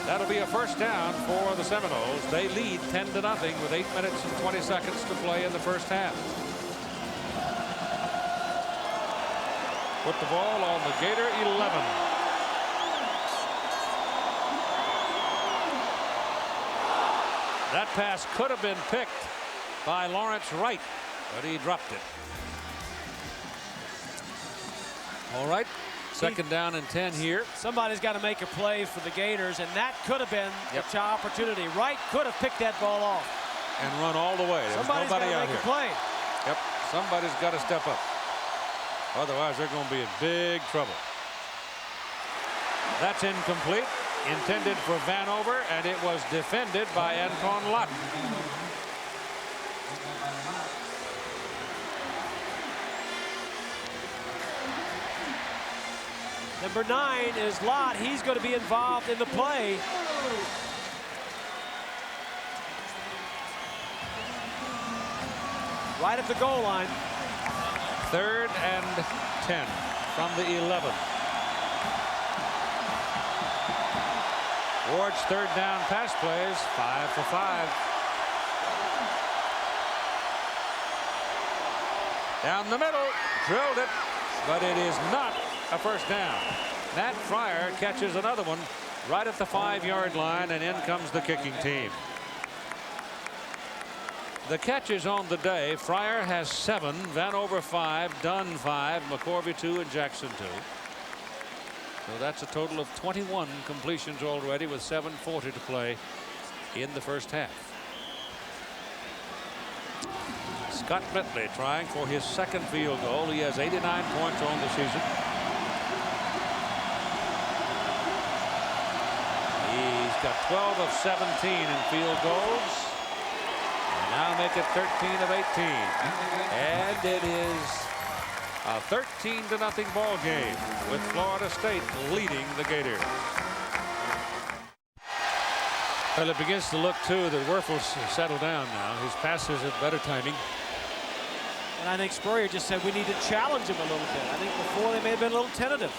That'll be a first down for the Seminoles. They lead 10-0 with 8 minutes and 20 seconds to play in the first half. Put the ball on the Gator 11. That pass could have been picked by Lawrence Wright, but he dropped it. All right, second down and 10 here. Somebody's got to make a play for the Gators, and that could have been the opportunity. Wright could have picked that ball off and run all the way. There's Somebody's nobody got to out make here. a play. Yep, somebody's got to step up. Otherwise, they're going to be in big trouble. That's incomplete. Intended for Vanover, and it was defended by Anton Lott. Number 9 is Lott. He's going to be involved in the play. Right at the goal line. 3rd and 10 from the 11. Ward's third down pass plays, 5 for 5. Down the middle, drilled it, but it is not a first down. Nat Fryer catches another one right at the 5-yard line, and in comes the kicking team. The catches on the day: Fryer has 7, Vanover 5, Dunn 5, McCorvey 2, and Jackson 2. So that's a total of 21 completions already, with 7:40 to play in the first half. Scott Bentley trying for his second field goal. He has 89 points on the season. He's got 12 of 17 in field goals. And now make it 13 of 18. And it is a 13-0 ball game, with Florida State leading the Gators. Well, it begins to look too that Werfel's settled down now. His passes have better timing. And I think Spurrier just said we need to challenge him a little bit. I think before they may have been a little tentative.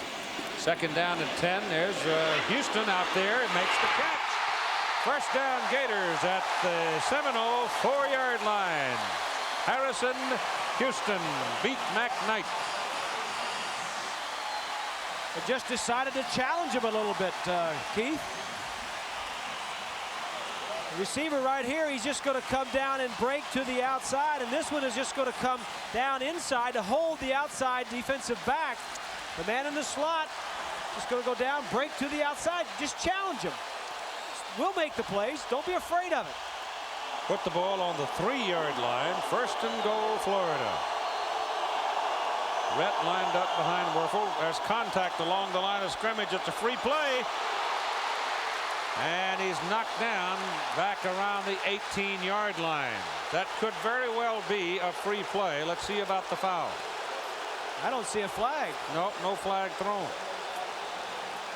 Second down and 10. There's Houston out there. It makes the catch. First down Gators at the Seminole 4-yard line. Harrison Houston beat McKnight. They just decided to challenge him a little bit, Keith. The receiver right here, he's just going to come down and break to the outside, and this one is just going to come down inside to hold the outside defensive back. The man in the slot just going to go down, break to the outside, just challenge him. We'll make the plays. Don't be afraid of it. Put the ball on the 3-yard line. First and goal, Florida. Rhett lined up behind Werfel. There's contact along the line of scrimmage. It's a free play. And he's knocked down back around the 18-yard line. That could very well be a free play. Let's see about the foul. I don't see a flag. No, no flag thrown.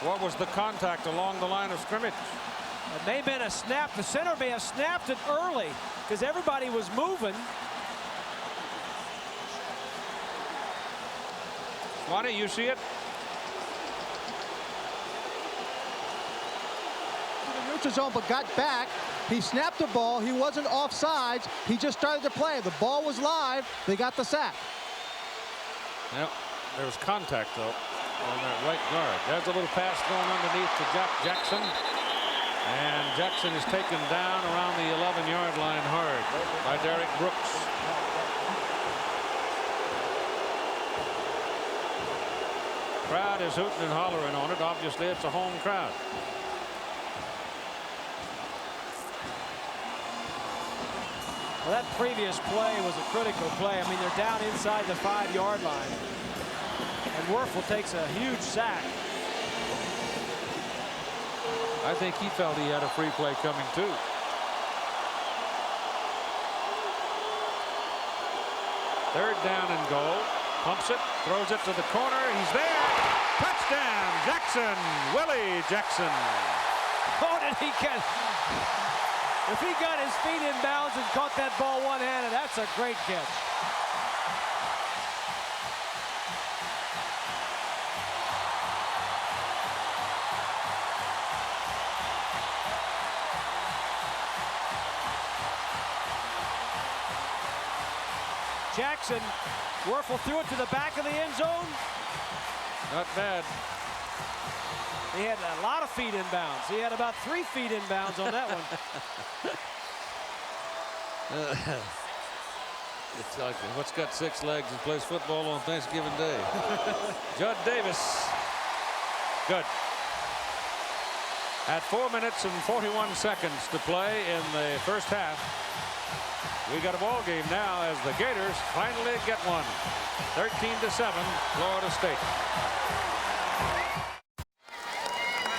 What was the contact along the line of scrimmage? It may have been a snap. The center may have snapped it early because everybody was moving. Lonnie, you see it? Neutral zone, but got back. He snapped the ball. He wasn't offsides. He just started to play. The ball was live. They got the sack. Yep, there was contact though on that right guard. There's a little pass going underneath to Jackson. And Jackson is taken down around the 11-yard line hard by Derek Brooks. Crowd is hooting and hollering on it. Obviously, it's a home crowd. Well, that previous play was a critical play. I mean, they're down inside the 5-yard line. And Werfel takes a huge sack. I think he felt he had a free play coming too. Third down and goal. Pumps it, throws it to the corner. He's there. Touchdown, Jackson. Willie Jackson. Oh, did he get... If he got his feet in bounds and caught that ball one-handed, that's a great catch. Jackson, Werfel threw it to the back of the end zone. Not bad. He had a lot of feet in bounds. He had about 3 feet in bounds on that one. It's like what's got 6 legs and plays football on Thanksgiving Day. Judd Davis. Good. At 4 minutes and 41 seconds to play in the first half, we got a ball game now as the Gators finally get one. 13-7, Florida State.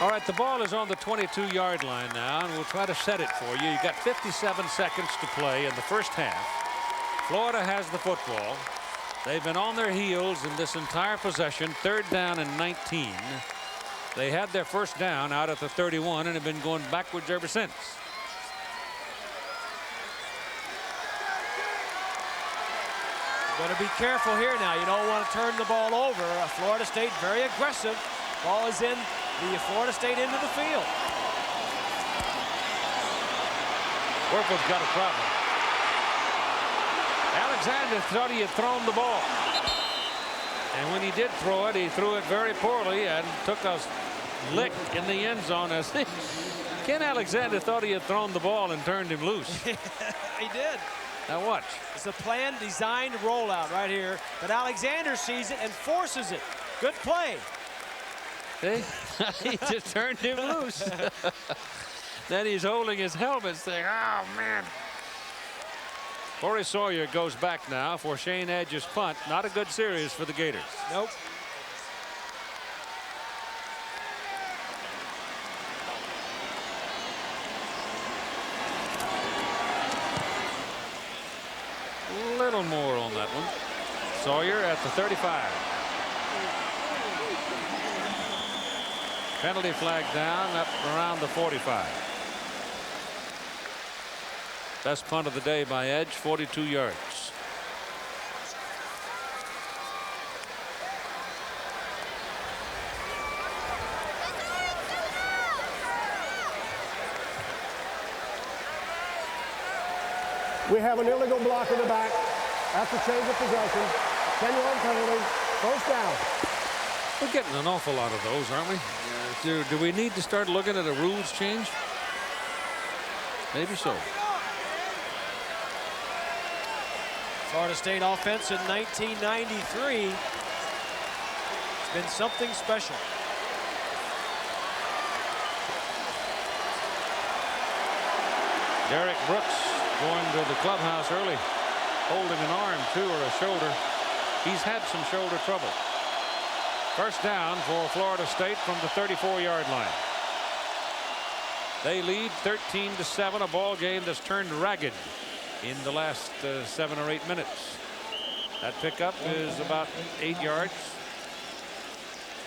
All right, the ball is on the 22-yard line now, and we'll try to set it for you. You got 57 seconds to play in the first half. Florida has the football. They've been on their heels in this entire possession. 3rd down and 19. They had their first down out at the 31 and have been going backwards ever since. Better be careful here now. You don't want to turn the ball over. Florida State very aggressive. Ball is in the Florida State into the field. Griffith's got a problem. Alexander thought he had thrown the ball. And when he did throw it, he threw it very poorly and took a lick in the end zone. As Ken Alexander thought he had thrown the ball and turned him loose. He did. Now watch. It's a planned, designed rollout right here. But Alexander sees it and forces it. Good play. See? He just turned him loose. Then he's holding his helmet saying, oh, man. Corey Sawyer goes back now for Shane Edge's punt. Not a good series for the Gators. Nope. A little more on that one. Sawyer at the 35. Penalty flag down up around the 45. Best punt of the day by Edge, 42 yards. We have an illegal block in the back. That's a change of possession. 10-yard penalty. First down. We're getting an awful lot of those, aren't we? Do we need to start looking at a rules change? Maybe so. Florida State offense in 1993. It's been something special. Derek Brooks going to the clubhouse early, holding an arm too, or a shoulder. He's had some shoulder trouble. First down for Florida State from the 34-yard line. They lead 13-7, a ball game that's turned ragged in the last 7 or 8 minutes. That pickup is about 8 yards.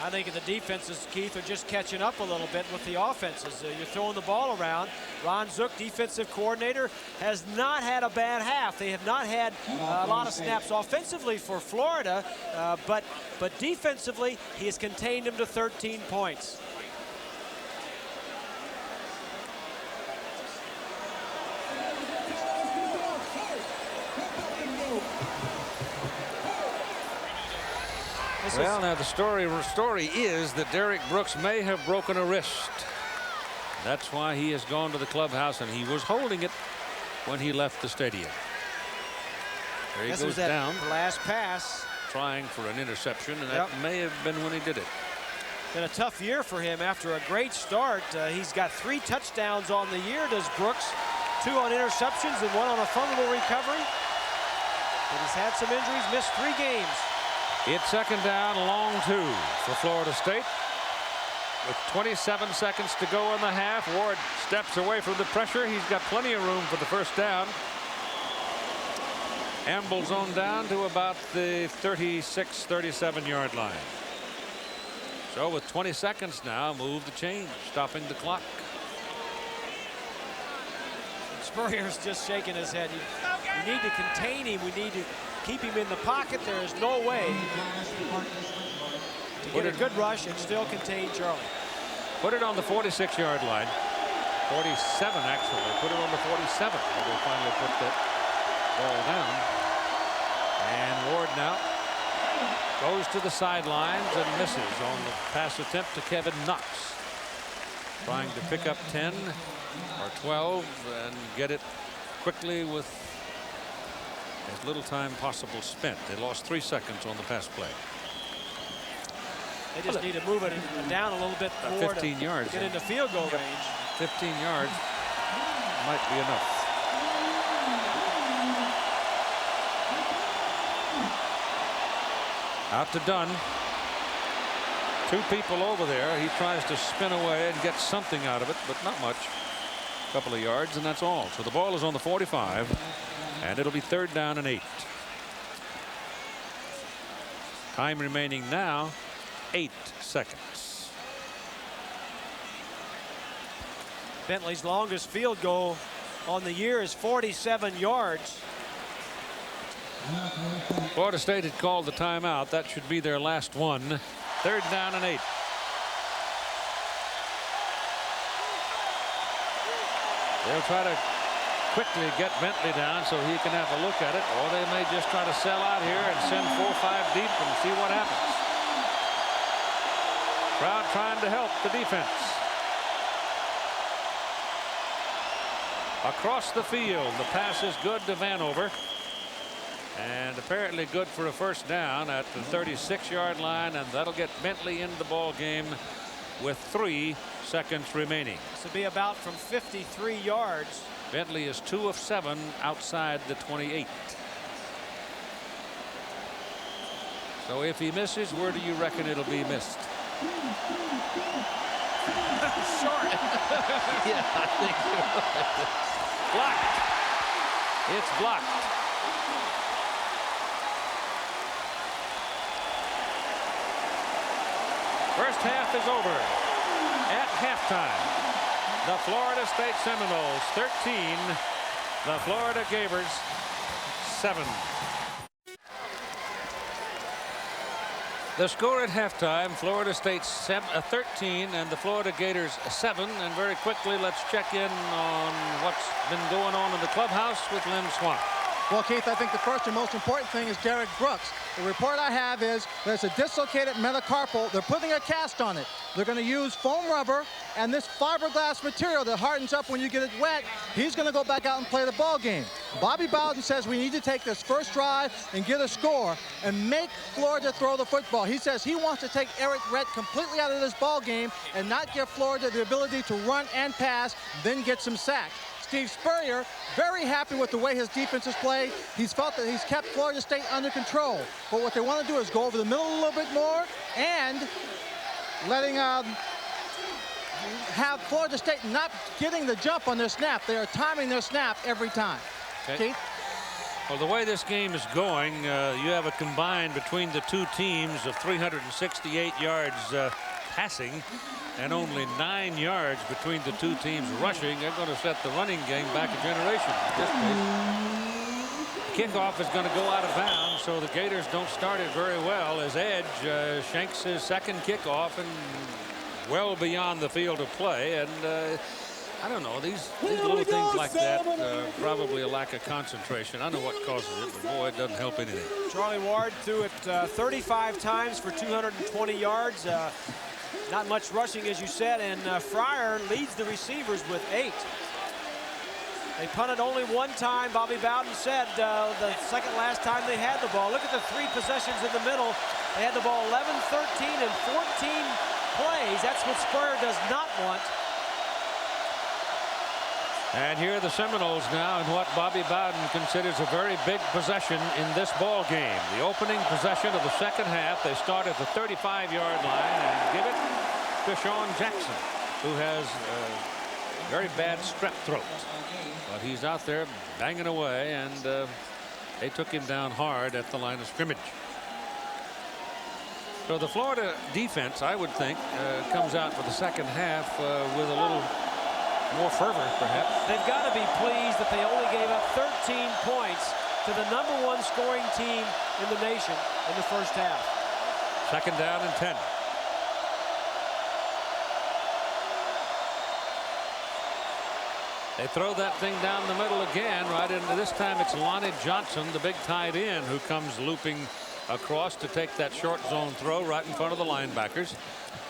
I think the defenses, Keith, are just catching up a little bit with the offenses. You're throwing the ball around. Ron Zook, defensive coordinator, has not had a bad half. They have not had a lot of snaps offensively for Florida, but defensively, he has contained them to 13 points. Well, now the story is that Derek Brooks may have broken a wrist. That's why he has gone to the clubhouse, and he was holding it when he left the stadium. There he goes down. Last pass. Trying for an interception, and that may have been when he did it. Been a tough year for him after a great start. He's got 3 touchdowns on the year, does Brooks. 2 on interceptions and 1 on a fumble recovery. But he's had some injuries, missed 3 games. It's second down, long 2 for Florida State. With 27 seconds to go in the half, Ward steps away from the pressure. He's got plenty of room for the first down. Ambles on down to about the 36, 37-yard line. So with 20 seconds now, move the chain, stopping the clock. Spurrier's just shaking his head. You need to contain him. We need to keep him in the pocket. There is no way to get a good rush and still contain Charlie. Put it on the 46-yard line. 47, actually. Put it on the 47. Where they finally put that ball down. And Ward now Goes to the sidelines and misses on the pass attempt to Kevin Knox. Trying to pick up 10 or 12 and get it quickly with as little time possible spent. They lost 3 seconds on the pass play. They just need to move it down a little bit more 15 yards. Get into field goal range. 15 yards might be enough. Out to Dunn. 2 people over there. He tries to spin away and get something out of it, but not much. A couple of yards, and that's all. So the ball is on the 45, and it'll be 3rd down and 8. Time remaining now, 8 seconds. Bentley's longest field goal on the year is 47 yards. Florida State had called the timeout. That should be their last one. 3rd down and 8. They'll try to quickly get Bentley down so he can have a look at it, or they may just try to sell out here and send 4 or 5 deep and see what happens. Crowd trying to help the defense. Across the field, the pass is good to Vanover. And apparently good for a 1st down at the 36-yard line, and that'll get Bentley into the ball game with 3 seconds remaining. This will be about from 53 yards. Bentley is 2 of 7 outside the 28. So if he misses, where do you reckon it'll be missed? Short. Yeah, I think you're right. Blocked. It's blocked. First half is over. At halftime, the Florida State Seminoles 13, the Florida Gators 7. The score at halftime, Florida State 13 and the Florida Gators 7. And very quickly, let's check in on what's been going on in the clubhouse with Lynn Swann. Well, Keith, I think the first and most important thing is Derek Brooks. The report I have is there's a dislocated metacarpal. They're putting a cast on it. They're going to use foam rubber and this fiberglass material that hardens up when you get it wet. He's going to go back out and play the ball game. Bobby Bowden says we need to take this first drive and get a score and make Florida throw the football. He says he wants to take Eric Rhett completely out of this ball game and not give Florida the ability to run and pass, then get some sacks. Steve Spurrier, very happy with the way his defense has played. He's felt that he's kept Florida State under control. But what they want to do is go over the middle a little bit more and letting have Florida State not getting the jump on their snap. They are timing their snap every time. Okay. Keith? Well, the way this game is going, you have a combined between the 2 teams of 368 yards passing and only 9 yards between the 2 teams rushing. They're going to set the running game back a generation at this pace. Kickoff is going to go out of bounds, so the Gators don't start it very well as Edge shanks his 2nd kickoff and well beyond the field of play. And I don't know, these little things like that, probably a lack of concentration. I don't know what causes it, but boy, it doesn't help anything. Charlie Ward threw it 35 times for 220 yards. Not much rushing, as you said, and Fryer leads the receivers with 8. They punted only 1 time. Bobby Bowden said the second last time they had the ball. Look at the 3 possessions in the middle. They had the ball 11, 13, and 14 plays. That's what Spurrier does not want. And here are the Seminoles now in what Bobby Bowden considers a very big possession in this ball game. The opening possession of the second half. They start at the 35-yard line and give it to Sean Jackson, who has a very bad strep throat. But he's out there banging away, and they took him down hard at the line of scrimmage. So the Florida defense, I would think, comes out for the second half with a little more fervor, perhaps. They've got to be pleased that they only gave up 13 points to the #1 scoring team in the nation in the first half. 2nd down and 10. They throw that thing down the middle again, right into this time it's Lonnie Johnson, the big tight end, who comes looping across to take that short zone throw right in front of the linebackers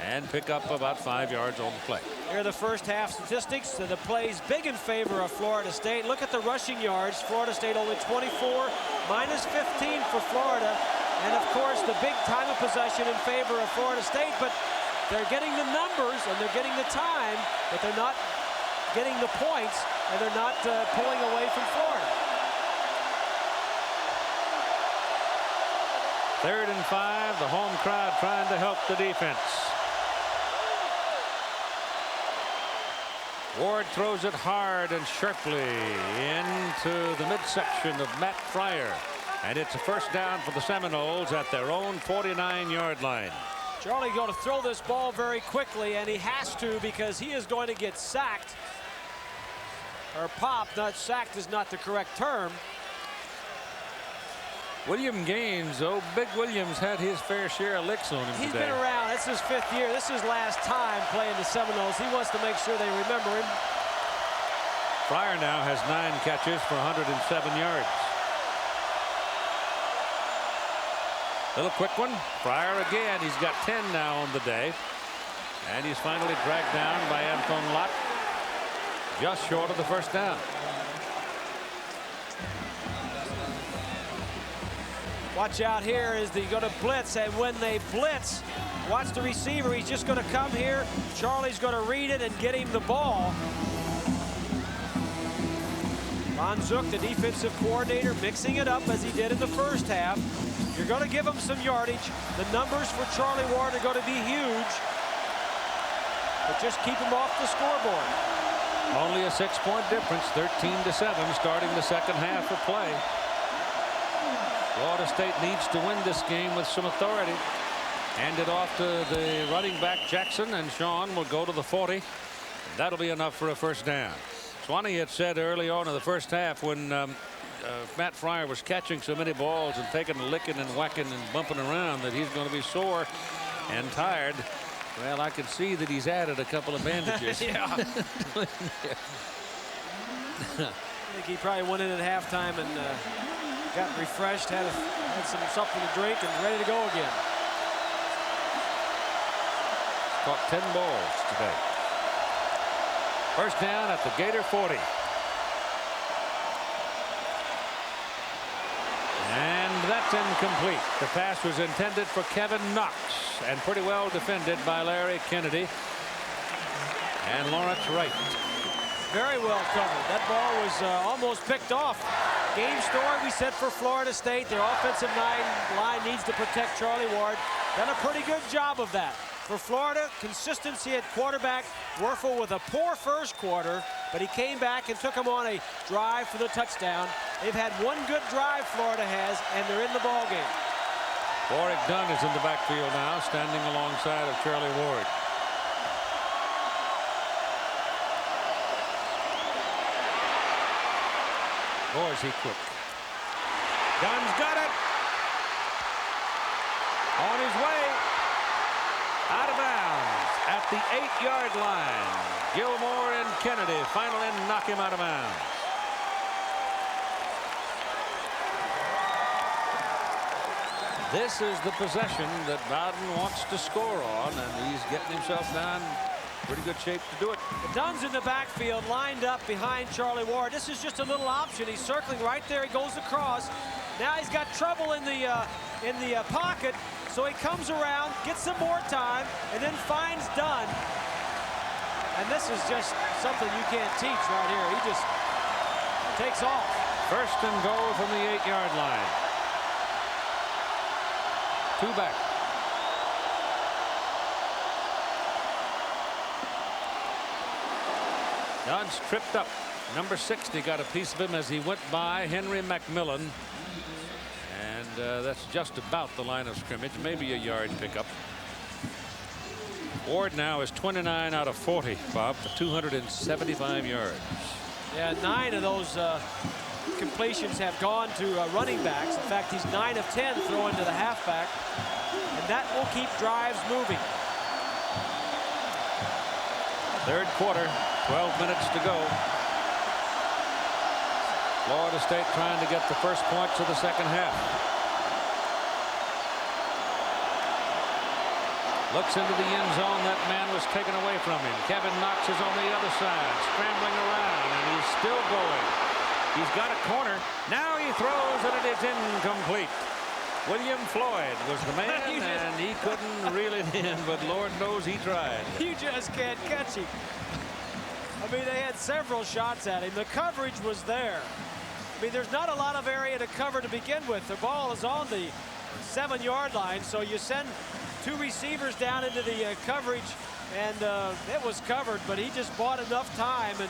and pick up about 5 yards on the play. Here are the first half statistics. So the plays big in favor of Florida State. Look at the rushing yards. Florida State only 24, minus 15 for Florida. And of course the big time of possession in favor of Florida State, but they're getting the numbers and they're getting the time, but they're not getting the points, and they're not pulling away from Florida. 3rd and 5. The home crowd trying to help the defense. Ward throws it hard and sharply into the midsection of Matt Fryer. And it's a first down for the Seminoles at their own 49-yard line. Charlie going to throw this ball very quickly, and he has to because he is going to get sacked. Or popped. Not sacked is not the correct term. William Gaines, Big Williams had his fair share of licks on him He's today. been around. It's his 5th year. This is his last time playing the Seminoles. He wants to make sure they remember him. Fryer now has 9 catches for 107 yards. Little quick one. Fryer again. He's got 10 now on the day. And he's finally dragged down by Anton Lott. Just short of the first down. Watch out here as they go to blitz, and when they blitz, watch the receiver. He's just going to come here. Charlie's going to read it and get him the ball. Ron Zook, the defensive coordinator, mixing it up as he did in the first half. You're going to give him some yardage. The numbers for Charlie Ward are going to be huge, but just keep him off the scoreboard. Only a 6-point difference, 13-7, starting the second half of play. Florida State needs to win this game with some authority. Hand it off to the running back Jackson, and Sean will go to the 40. That'll be enough for a first down. Swanee had said early on in the first half when Matt Fryer was catching so many balls and taking a licking and whacking and bumping around that he's going to be sore and tired. Well, I can see that he's added a couple of bandages. Yeah. I think he probably went in at halftime and got refreshed, had something to drink, and ready to go again. Caught 10 balls today. First down at the Gator 40. And that's incomplete. The pass was intended for Kevin Knox and pretty well defended by Larry Kennedy and Lawrence Wright. Very well covered. That ball was almost picked off. Game story, we said, for Florida State. Their offensive line needs to protect Charlie Ward. Done a pretty good job of that. For Florida, consistency at quarterback. Werfel with a poor first quarter, but he came back and took him on a drive for the touchdown. They've had one good drive, Florida has, and they're in the ball game. Warwick Dunn is in the backfield now, standing alongside of Charlie Ward. Boy, is he quick. Dunn's got it. On his way. Out of bounds at the 8-yard line. Gilmore and Kennedy finally knock him out of bounds. This is the possession that Bowden wants to score on, and he's getting himself down pretty good shape to do it. Dunn's in the backfield, lined up behind Charlie Ward. This is just a little option. He's circling right there. He goes across. Now he's got trouble in the pocket, so he comes around, gets some more time, and then finds Dunn. And this is just something you can't teach right here. He just takes off. First and goal from the 8-yard line. 2 back. Dunn's tripped up. Number 60 got a piece of him as he went by Henry McMillan. And that's just about the line of scrimmage. Maybe a yard pickup. Ward now is 29 out of 40, Bob, for 275 yards. Yeah, 9 of those completions have gone to running backs. In fact, he's 9 of 10 throwing to the halfback. And that will keep drives moving. Third quarter, 12 minutes to go. Florida State trying to get the first points of the second half. Looks into the end zone. That man was taken away from him. Kevin Knox is on the other side, scrambling around, and he's still going. He's got a corner. Now he throws, and it is incomplete. William Floyd was the man, and he couldn't reel it in, but Lord knows he tried. You just can't catch him. I mean, they had several shots at him. The coverage was there. I mean, there's not a lot of area to cover to begin with. The ball is on the 7-yard line, so you send 2 receivers down into the coverage, and it was covered, but he just bought enough time. And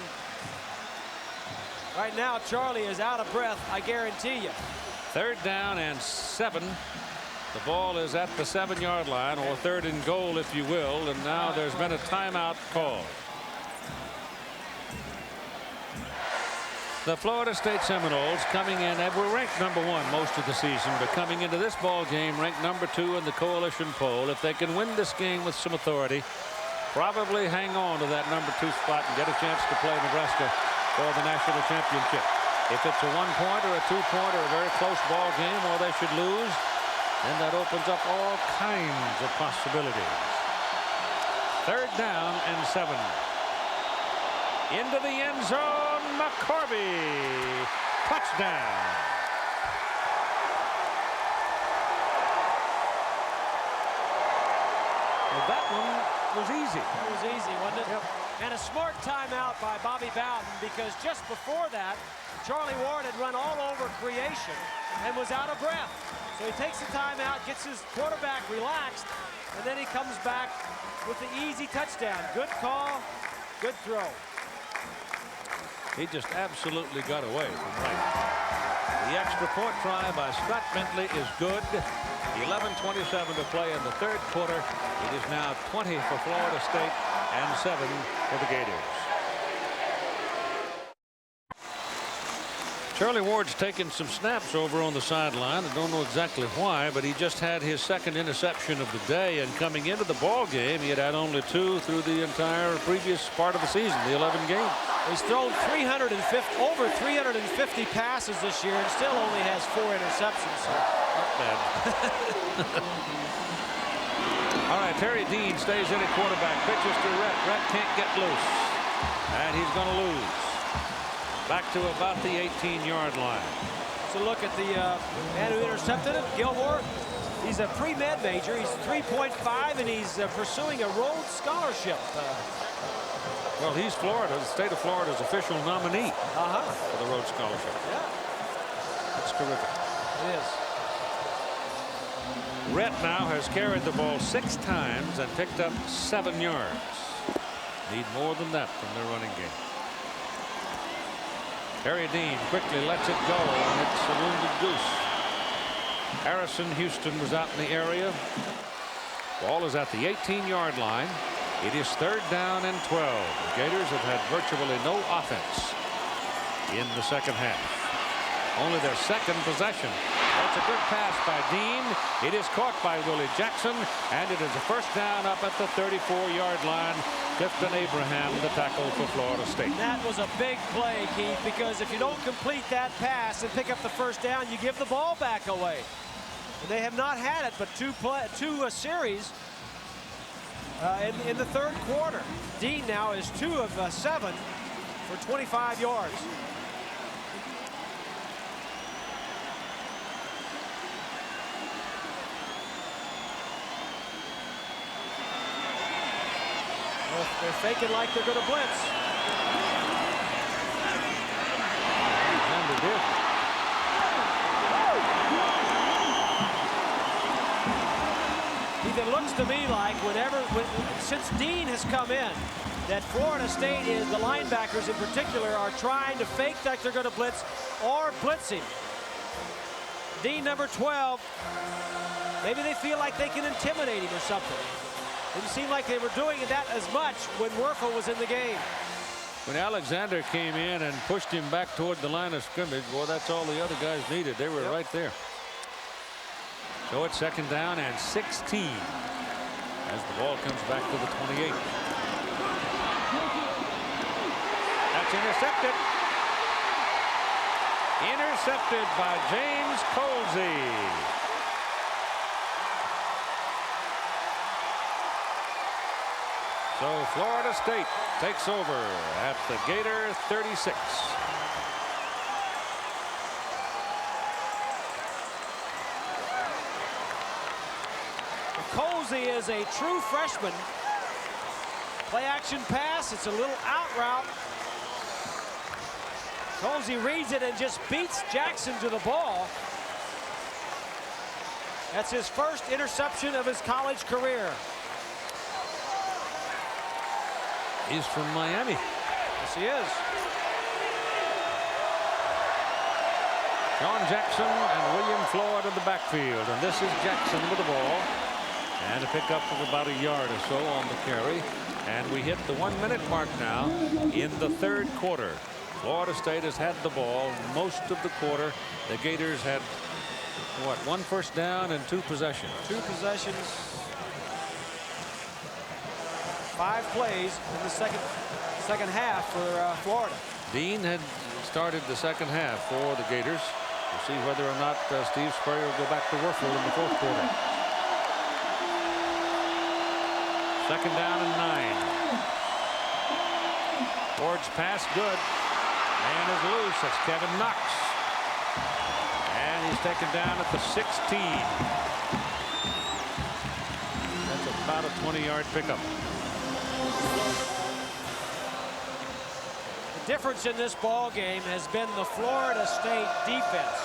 right now, Charlie is out of breath, I guarantee you. 3rd down and 7. The ball is at the 7-yard line, or 3rd and goal, if you will, and now there's been a timeout called. The Florida State Seminoles coming in, and were ranked #1 most of the season, but coming into this ball game ranked #2 in the coalition poll. If they can win this game with some authority, probably hang on to that #2 spot and get a chance to play Nebraska for the national championship. If it's a 1-point or a 2-point or a very close ball game, or they should lose, then that opens up all kinds of possibilities. 3rd down and 7. Into the end zone. McCorvey, touchdown. Well, that one was easy. It was easy, wasn't it? Yep. And a smart timeout by Bobby Bowden, because just before that, Charlie Ward had run all over creation and was out of breath. So he takes the timeout, gets his quarterback relaxed, and then he comes back with the easy touchdown. Good call, good throw. He just absolutely got away from right. The extra point try by Scott Bentley is good. 11:27 to play in the 3rd quarter. It is now 20 for Florida State and 7 for the Gators. Charlie Ward's taken some snaps over on the sideline. I don't know exactly why, but he just had his 2nd interception of the day, and coming into the ball game, he had had only 2 through the entire previous part of the season, the 11 games. He's thrown over 350 passes this year and still only has 4 interceptions. So. Not bad. All right, Terry Dean stays in at quarterback, pitches to Rhett. Rhett can't get loose, and he's going to lose. Back to about the 18-yard line. So look at the man who intercepted him, Gilmore. He's a pre-med major. He's 3.5, and he's pursuing a Rhodes Scholarship. Well, he's Florida, the state of Florida's official nominee for the Rhodes Scholarship. Yeah. That's terrific. It is. Rhett now has carried the ball 6 times and picked up 7 yards. Need more than that from their running game. Harry Dean quickly lets it go, and it's a wounded goose. Harrison Houston was out in the area. Ball is at the 18-yard line. It is 3rd down and 12. The Gators have had virtually no offense in the 2nd half. Only their 2nd possession. That's a good pass by Dean. It is caught by Willie Jackson, and it is a 1st down up at the 34-yard line. Clifton Abraham, the tackle for Florida State. That was a big play, Keith, because if you don't complete that pass and pick up the 1st down, you give the ball back away. And they have not had it but two series in the 3rd quarter. Dean now is 2 of 7 for 25 yards. They're faking like they're going to blitz. And they did. It looks to me like since Dean has come in, that Florida State is, the linebackers in particular, are trying to fake like they're going to blitz or blitzing. Dean, number 12, maybe they feel like they can intimidate him or something. Didn't seem like they were doing that as much when Werfel was in the game. When Alexander came in and pushed him back toward the line of scrimmage, well, that's all the other guys needed. They were right there. So it's 2nd down and 16 as the ball comes back to the 28. That's intercepted. Intercepted by James Colsey. So Florida State takes over at the Gator 36. Colsey is a true freshman. Play action pass. It's a little out route. Colsey reads it and just beats Jackson to the ball. That's his first interception of his college career. He's from Miami. Yes, he is. Sean Jackson and William Floyd in the backfield. And this is Jackson with the ball. And a pickup of about a yard or so on the carry. And we hit the 1 minute mark now in the third quarter. Florida State has had the ball most of the quarter. The Gators had, what, 1 first down and 2 possessions. 2 possessions. 5 plays in the second half for Florida. Dean had started the second half for the Gators. We'll see whether or not Steve Spurrier will go back to Werfel in the fourth quarter. Second down and 9. Ward's pass good. Man is loose. That's Kevin Knox. And he's taken down at the 16. That's about a 20-yard pickup. The difference in this ball game has been the Florida State defense.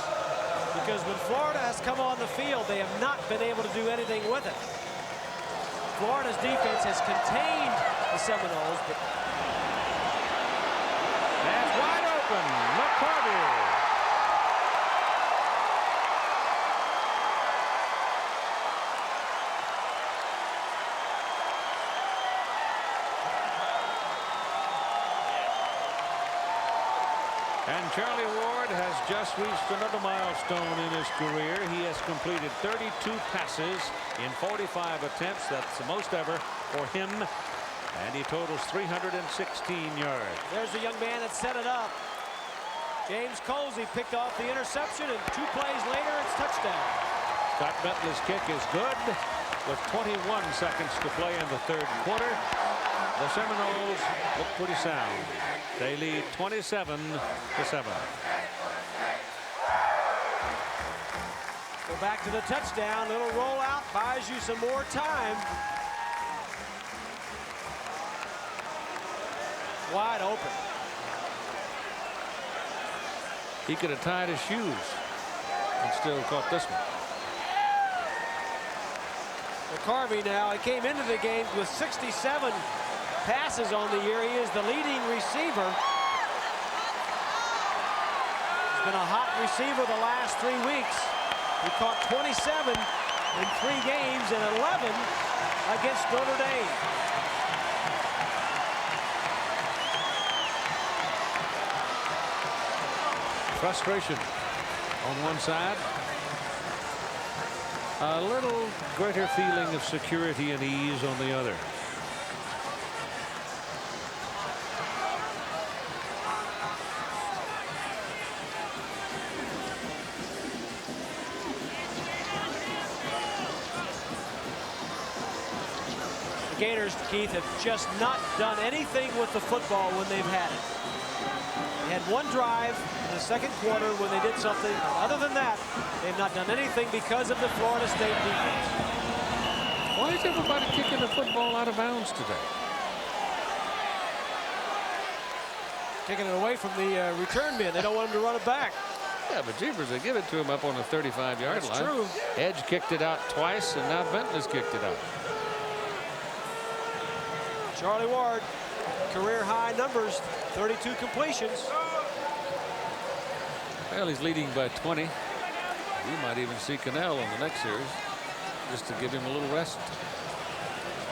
Because when Florida has come on the field, they have not been able to do anything with it. Florida's defense has contained the Seminoles, but that's wide open. McCarty. And Charlie Ward has just reached another milestone in his career. He has completed 32 passes in 45 attempts. That's the most ever for him. And he totals 316 yards. There's the young man that set it up. James Colsey picked off the interception, and 2 plays later, it's touchdown. Scott Bentley's kick is good with 21 seconds to play in the third quarter. The Seminoles look pretty sound. They lead 27-7. Go back to the touchdown. Little rollout buys you some more time. Wide open. He could have tied his shoes and still caught this one. McCarvey now, he came into the game with 67 passes on the year. He is the leading receiver. He's been a hot receiver the last 3 weeks. He caught 27 in 3 games and 11 against Notre Dame. Frustration on one side. A little greater feeling of security and ease on the other. The Gators, Keith, have just not done anything with the football when they've had it. They had 1 drive in the second quarter when they did something. Other than that, they've not done anything because of the Florida State defense. Why is everybody kicking the football out of bounds today? Taking it away from the return bin. They don't want him to run it back. Yeah, but jeepers, they give it to him up on the 35-yard line. That's true. Edge kicked it out twice, and now Bentley's kicked it out. Charlie Ward, career high numbers, 32 completions. Well, he's leading by 20. We might even see Cannell in the next series just to give him a little rest.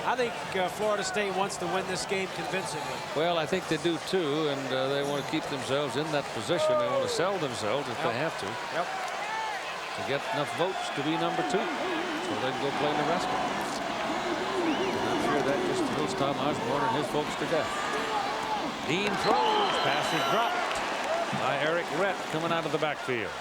I think Florida State wants to win this game convincingly. Well, I think they do too, and they want to keep themselves in that position. They want to sell themselves if they have to. Yep. To get enough votes to be number 2, so they can go play Nebraska. And I'm sure that just thrills Tom Osborne and his folks to death. Dean throws, pass is dropped by Eric Rett coming out of the backfield.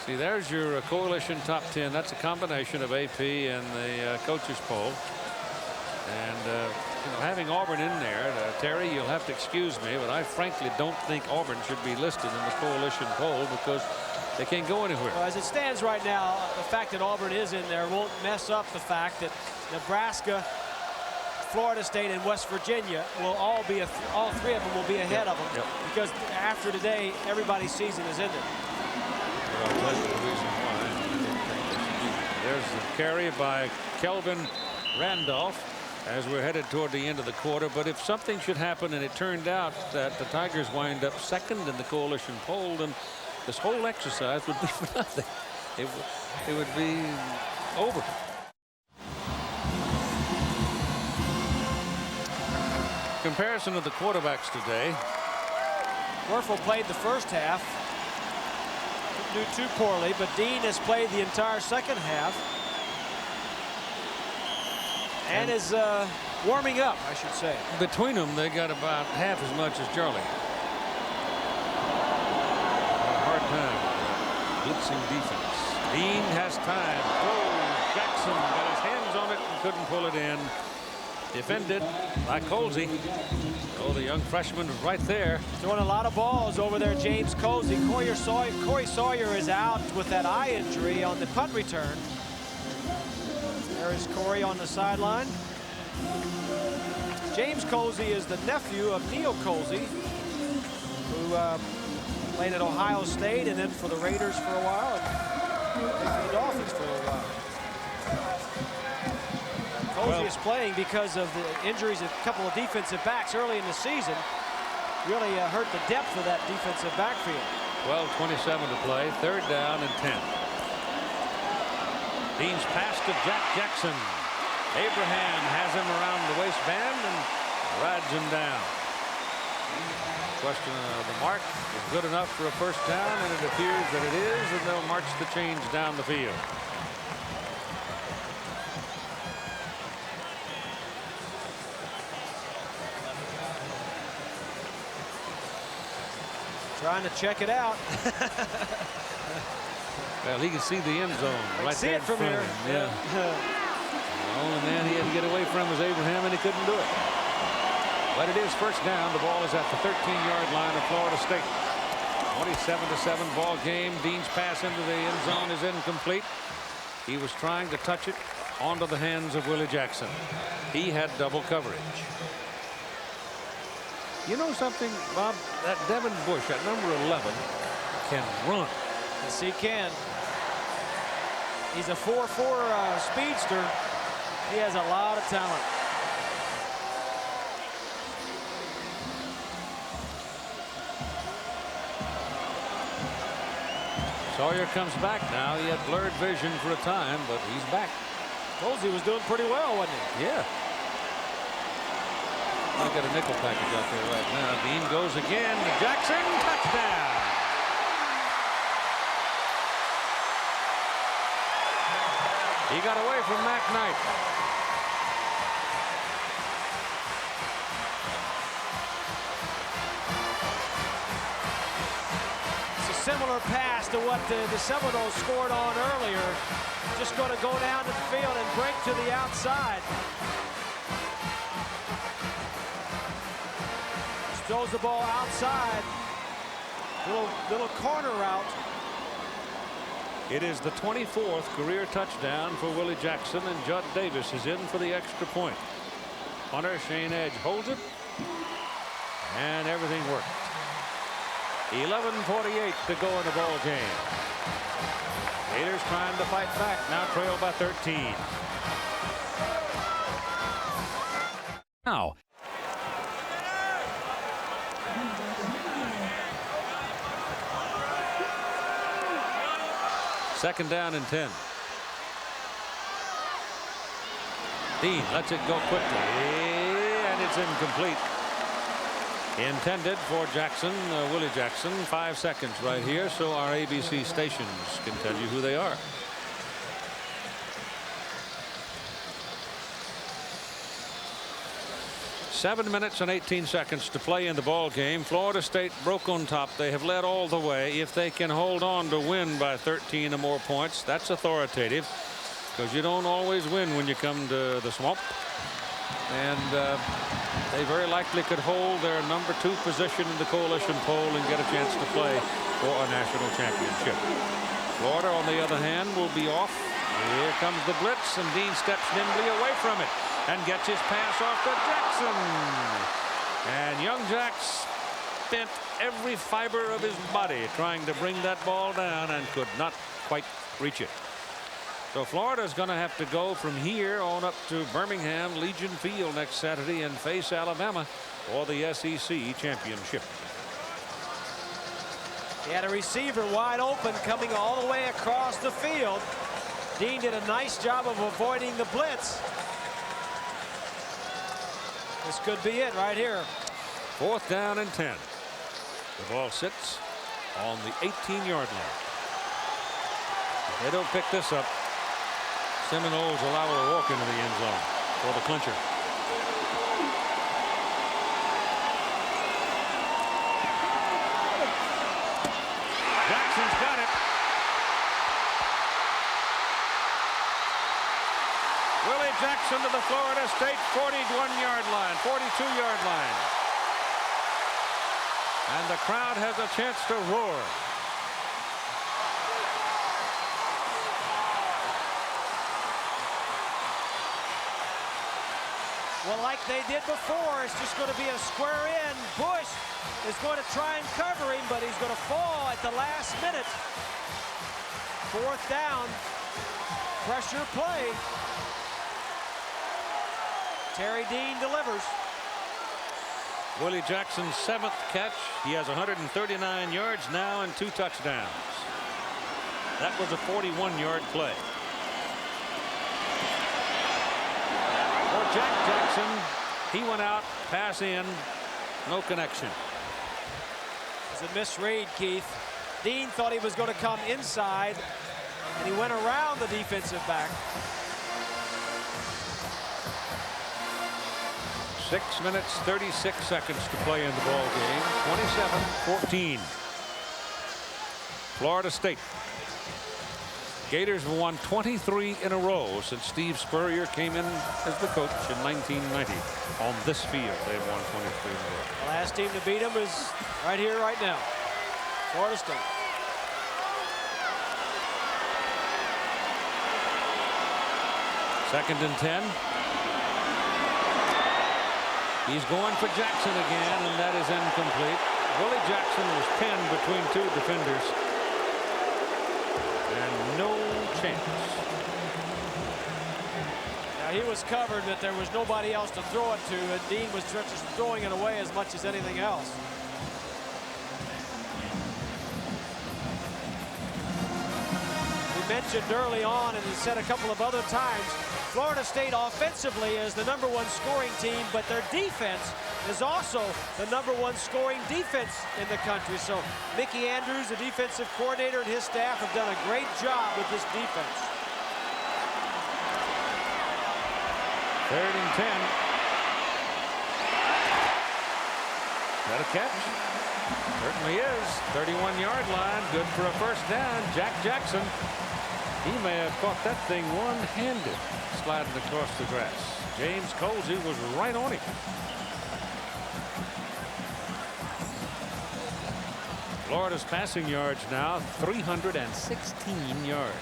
See, there's your coalition top 10. That's a combination of AP and the coaches poll. And you know, having Auburn in there, Terry, you'll have to excuse me, but I frankly don't think Auburn should be listed in the coalition poll because they can't go anywhere. Well, as it stands right now, the fact that Auburn is in there won't mess up the fact that Nebraska, Florida State, and West Virginia will all be all three of them will be ahead of them because after today, everybody's season is ended. Well, I'll tell you the reason why. There's the carry by Kelvin Randolph as we're headed toward the end of the quarter. But if something should happen and it turned out that the Tigers wind up second in the coalition poll, then this whole exercise would be for nothing. It would be over. Comparison of the quarterbacks today. Werfel played the first half. Didn't do too poorly, but Dean has played the entire second half. And is warming up, I should say. Between them, they got about half as much as Charlie. A hard time. Blitzing defense. Dean has time. Oh, Jackson got his hands on it and couldn't pull it in. Defended by Colsey. Oh, the young freshman was right there. Throwing a lot of balls over there, James Colsey. Corey Sawyer is out with that eye injury on the punt return. There is Corey on the sideline. James Colsey is the nephew of Neil Colsey, who played at Ohio State and then for the Raiders for a while and for the Dolphins for a while. Colsey is playing because of the injuries of a couple of defensive backs early in the season. Really hurt the depth of that defensive backfield. 12:27 to play. 3rd down and 10. Dean's pass to Jack Jackson. Abraham has him around the waistband and rides him down. Question of the mark is good enough for a first down, and it appears that it is, and they'll march the chains down the field. Trying to check it out. Well, he can see the end zone right see there it from in front here. of him. Yeah. The only man he had to get away from was Abraham, and he couldn't do it. But it is first down. The ball is at the 13-yard line of Florida State. 27-7 ball game. Dean's pass into the end zone is incomplete. He was trying to touch it onto the hands of Willie Jackson. He had double coverage. You know something, Bob? That Devin Bush at number 11 can run. Yes, he can. He's a 4.4 speedster. He has a lot of talent. Sawyer comes back now. He had blurred vision for a time, but he's back. Colsey was doing pretty well, wasn't he? Yeah. I've got a nickel package out there right now. Dean goes again to Jackson. Touchdown. He got away from Mac Knight. It's a similar pass to what the Seminoles scored on earlier. Just going to go down the field and break to the outside. Just throws the ball outside. Little corner route. It is the 24th career touchdown for Willie Jackson, and Judd Davis is in for the extra point. Punter Shane Edge holds it, and everything worked. 11:48 to go in the ball game. Gators trying to fight back, now trail by 13. Now. Second down and 10. Dean lets it go quickly, and it's incomplete. Intended for Jackson, Willie Jackson. 5 seconds right here, so our ABC stations can tell you who they are. 7 minutes and 18 seconds to play in the ball game. Florida State broke on top. They have led all the way. If they can hold on to win by 13 or more points, that's authoritative, because you don't always win when you come to the Swamp. And they very likely could hold their #2 position in the coalition poll and get a chance to play for a national championship. Florida, on the other hand, will be off. Here comes the blitz, and Dean steps nimbly away from it and gets his pass off to Jackson. And young Jack spent every fiber of his body trying to bring that ball down and could not quite reach it. So Florida's going to have to go from here on up to Birmingham Legion Field next Saturday and face Alabama for the SEC championship. He had a receiver wide open coming all the way across the field. Dean did a nice job of avoiding the blitz. This could be it right here. 4th down and 10. The ball sits on the 18-yard line. If they don't pick this up, Seminoles allow her to walk into the end zone for the clincher. Jackson's got it. Willie Jackson to the Florida State 41-yard line, 42-yard line. And the crowd has a chance to roar. Well, like they did before, it's just going to be a square in. Bush is going to try and cover him, but he's going to fall at the last minute. 4th down. Pressure play. Terry Dean delivers. Willie Jackson's 7th catch. He has 139 yards now and 2 touchdowns. That was a 41-yard play. For Jack Jackson, he went out, pass in, no connection. It's a misread, Keith. Dean thought he was going to come inside, and he went around the defensive back. 6 minutes, 36 seconds to play in the ball game. 27-14. Florida State. Gators have won 23 in a row since Steve Spurrier came in as the coach in 1990. On this field, they've won 23 in a row. The last team to beat them is right here, right now. Florida State. Second and 10. He's going for Jackson again, and that is incomplete. Willie Jackson was pinned between 2 defenders. And no chance. Now, he was covered, but there was nobody else to throw it to, and Dean was just throwing it away as much as anything else. We mentioned early on, and he said a couple of other times, Florida State offensively is the #1 scoring team, but their defense is also the #1 scoring defense in the country. So Mickey Andrews, the defensive coordinator, and his staff have done a great job with this defense. 3rd and 10. Is that a catch? Certainly is. 31-yard line. Good for a 1st down. Jack Jackson. He may have caught that thing one-handed, sliding across the grass. James Colsey was right on him. Florida's passing yards now 316 yards.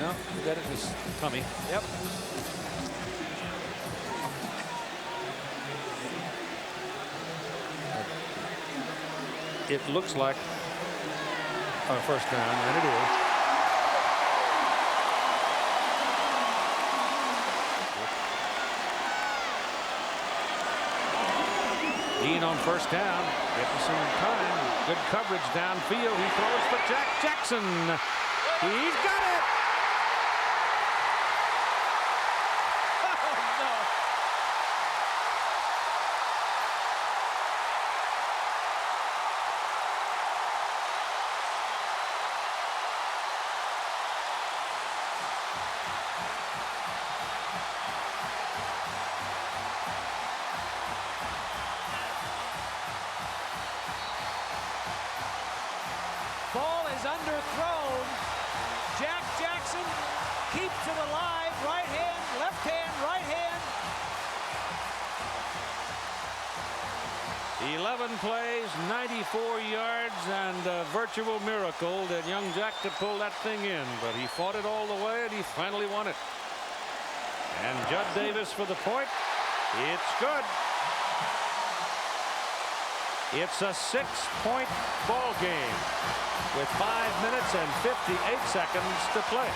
No, he got it in his tummy. Yep. It looks like a 1st down, and it is. Dean on 1st down, getting some time. Good coverage downfield. He throws for Jack Jackson. He's got it. Oh, no. underthrown. Jack Jackson keeps it alive. Right hand, left hand, right hand. 11 plays, 94 yards, and a virtual miracle that young Jack could pull that thing in. But he fought it all the way, and he finally won it. And Judd Davis for the point. It's good. It's a 6-point ball game with 5 minutes and 58 seconds to play.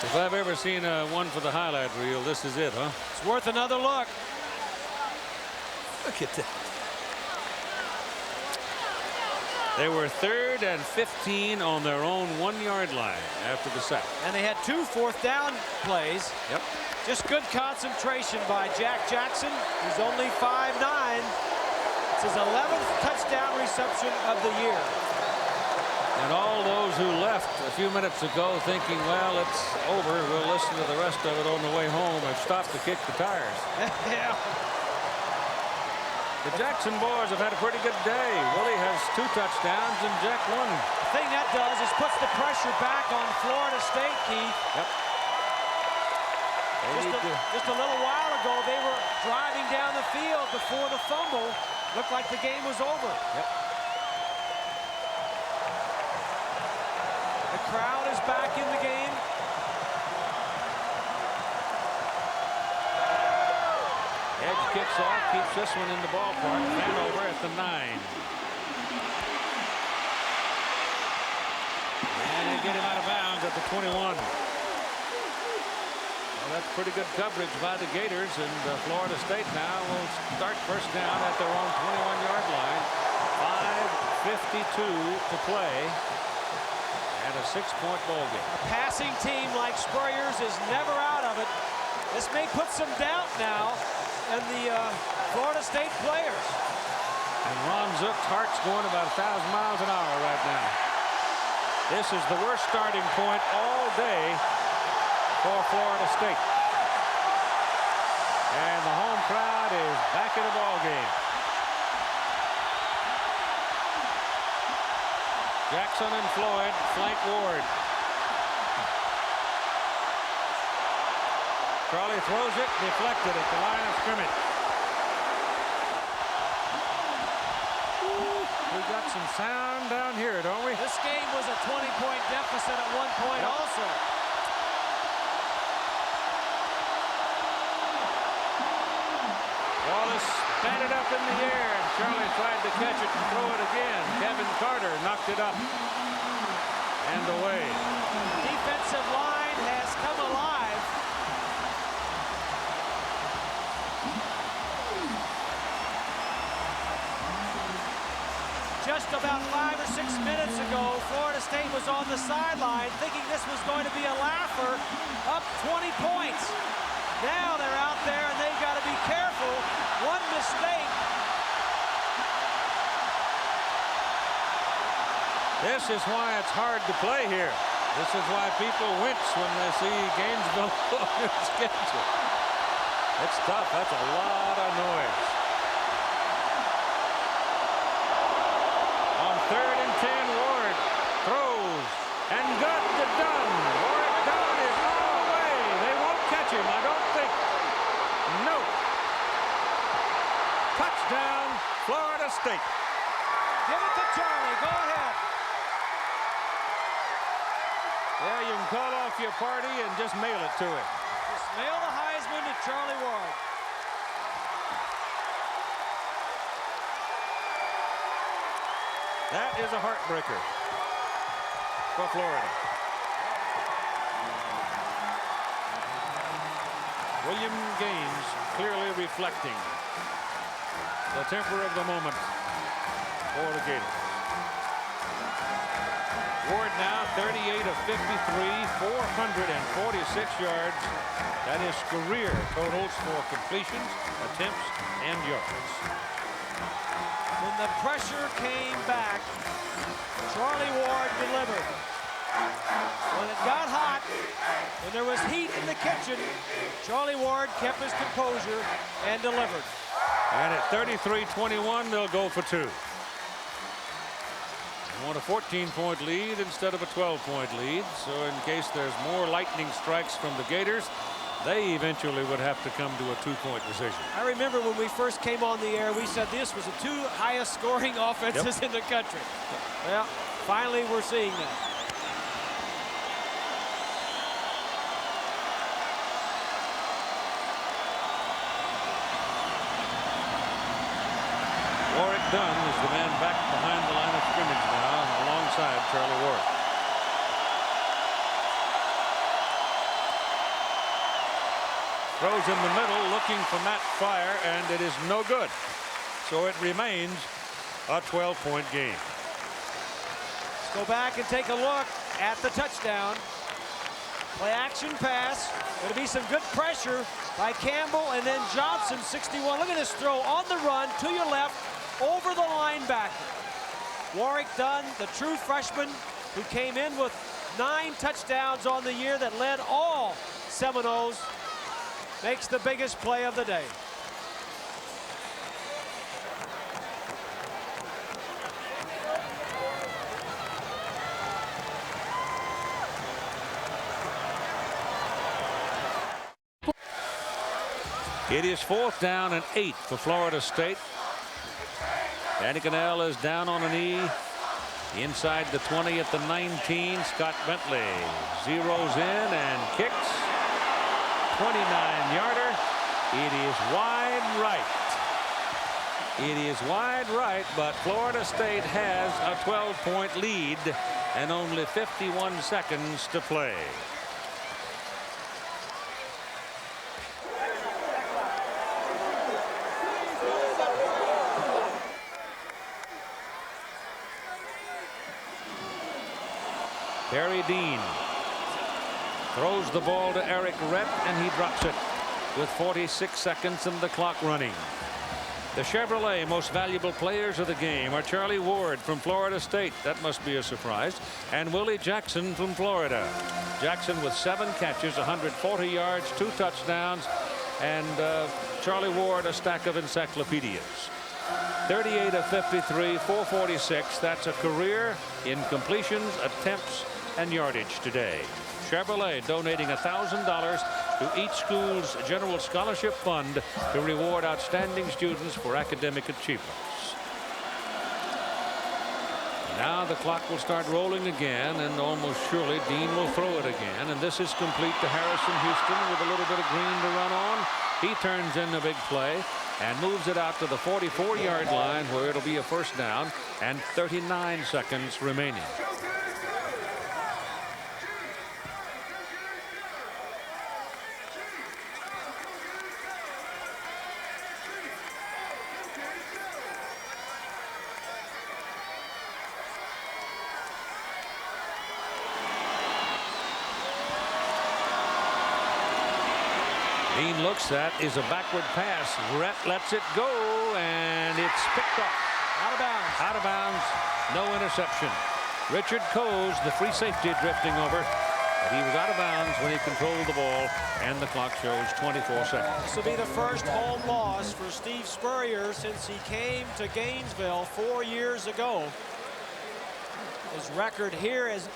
If I've ever seen one for the highlight reel, this is it, huh? It's worth another look. Look at that. They were 3rd and 15 on their own 1-yard line after the sack. And they had 2 fourth down plays. Yep. Just good concentration by Jack Jackson, who's only 5'9". It's his 11th touchdown reception of the year. And all those who left a few minutes ago thinking, well, it's over, we'll listen to the rest of it on the way home, have stopped to kick the tires. Yeah. The Jackson boys have had a pretty good day. Willie has 2 touchdowns and Jack 1. The thing that does is puts the pressure back on Florida State, Keith. Yep. Just a little while ago, they were driving down the field before the fumble. Looked like the game was over. Yep. The crowd is back in the game. Edge kicks off, keeps this one in the ballpark. Hanover at the 9. And they get him out of bounds at the 21. Well, that's pretty good coverage by the Gators, and Florida State now will start first down at their own 21-yard line. 5:52 to play. And a 6-point ball game. A passing team like Spurrier's is never out of it. This may put some doubt now in the Florida State players. And Ron Zook's heart's going about 1,000 miles an hour right now. This is the worst starting point all day for Florida State. And the home crowd is back in the ball game. Jackson and Floyd flank Ward. Charlie throws it, deflected at the line of scrimmage. We got some sound down here, don't we? This game was a 20-point deficit at one point also. Wallace batted up in the air, and Charlie tried to catch it and throw it again. Kevin Carter knocked it up and away. The defensive line has come alive. Just about 5 or 6 minutes ago, Florida State was on the sideline thinking this was going to be a laugher, up 20 points. Now they're out there and they've got to be careful. One mistake. This is why it's hard to play here. This is why people wince when they see Gainesville on their schedule. It's tough. That's a lot of noise. On 3rd and 10, Ward throws and got it done. Ward Dunn is on the way. They won't catch him, I don't think. No. Touchdown, Florida State. Give it to Charlie. Go ahead. Yeah, you can call off your party and just mail it to him. Just mail the Heisman to Charlie Ward. That is a heartbreaker for Florida. William Gaines clearly reflecting the temper of the moment for the Gators. Ward now 38 of 53, 446 yards. That is career totals for completions, attempts, and yards. When the pressure came back, Charlie Ward delivered. When it got hot, when there was heat in the kitchen, Charlie Ward kept his composure and delivered. And at 33-21, they'll go for 2. want a 14-point lead instead of a 12-point lead. So in case there's more lightning strikes from the Gators, they eventually would have to come to a 2-point decision. I remember when we first came on the air, we said this was the 2 highest scoring offenses in the country. Well, finally we're seeing that. Warwick Dunn is the man back behind the line of scrimmage now, alongside Charlie Ward. Throws in the middle, looking for Matt Fire, and it is no good. So it remains a 12-point game. Let's go back and take a look at the touchdown. Play action pass. Going to be some good pressure by Campbell, and then Johnson, 61. Look at this throw on the run to your left, over the linebacker. Warwick Dunn, the true freshman who came in with 9 touchdowns on the year that led all Seminoles, makes the biggest play of the day. It is 4th down and 8 for Florida State. Danny Cannell is down on a knee inside the 20 at the 19. Scott Bentley zeroes in and kicks. 29-yarder. It is wide right. It is wide right, but Florida State has a 12-point lead and only 51 seconds to play. Barry Dean throws the ball to Eric Rett, and he drops it with 46 seconds and the clock running. The Chevrolet most valuable players of the game are Charlie Ward from Florida State. That must be a surprise. And Willie Jackson from Florida. Jackson with 7 catches, 140 yards, 2 touchdowns, and Charlie Ward a stack of encyclopedias. 38 of 53, 446. That's a career in completions, attempts, and yardage today. Chevrolet donating $1,000 to each school's general scholarship fund to reward outstanding students for academic achievements. Now the clock will start rolling again, and almost surely Dean will throw it again. And this is complete to Harrison Houston with a little bit of green to run on. He turns in a big play and moves it out to the 44-yard line, where it'll be a 1st down and 39 seconds remaining. Dean looks at is a backward pass. Rett lets it go, and it's picked up. Out of bounds. Out of bounds. No interception. Richard Coase, the free safety, drifting over. But he was out of bounds when he controlled the ball, and the clock shows 24 seconds. This will be the first home loss for Steve Spurrier since he came to Gainesville 4 years ago. His record here has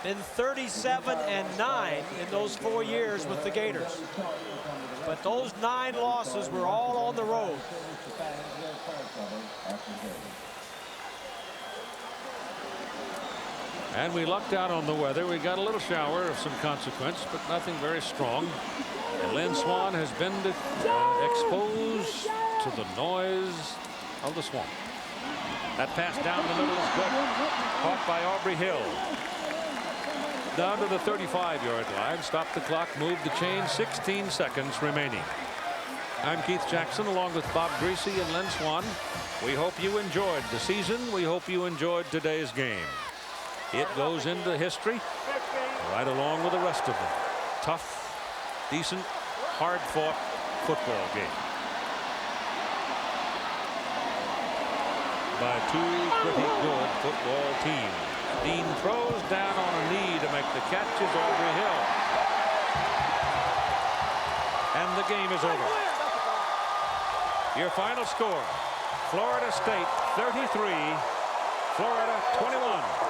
been 37-9 in those 4 years with the Gators. But those 9 losses were all on the road. And we lucked out on the weather. We got a little shower of some consequence, but nothing very strong. And Lynn Swan has been exposed to the noise of the swamp. That pass down the middle is good. Caught by Aubrey Hill. Down to the 35-yard line. Stop the clock. Move the chain. 16 seconds remaining. I'm Keith Jackson along with Bob Greasy and Lynn Swan. We hope you enjoyed the season. We hope you enjoyed today's game. It goes into history right along with the rest of them. Tough, decent, hard-fought football game by 2 pretty good football teams. Dean throws down on a knee to make the catch is Aubrey Hill. And the game is over. Your final score, Florida State 33, Florida 21.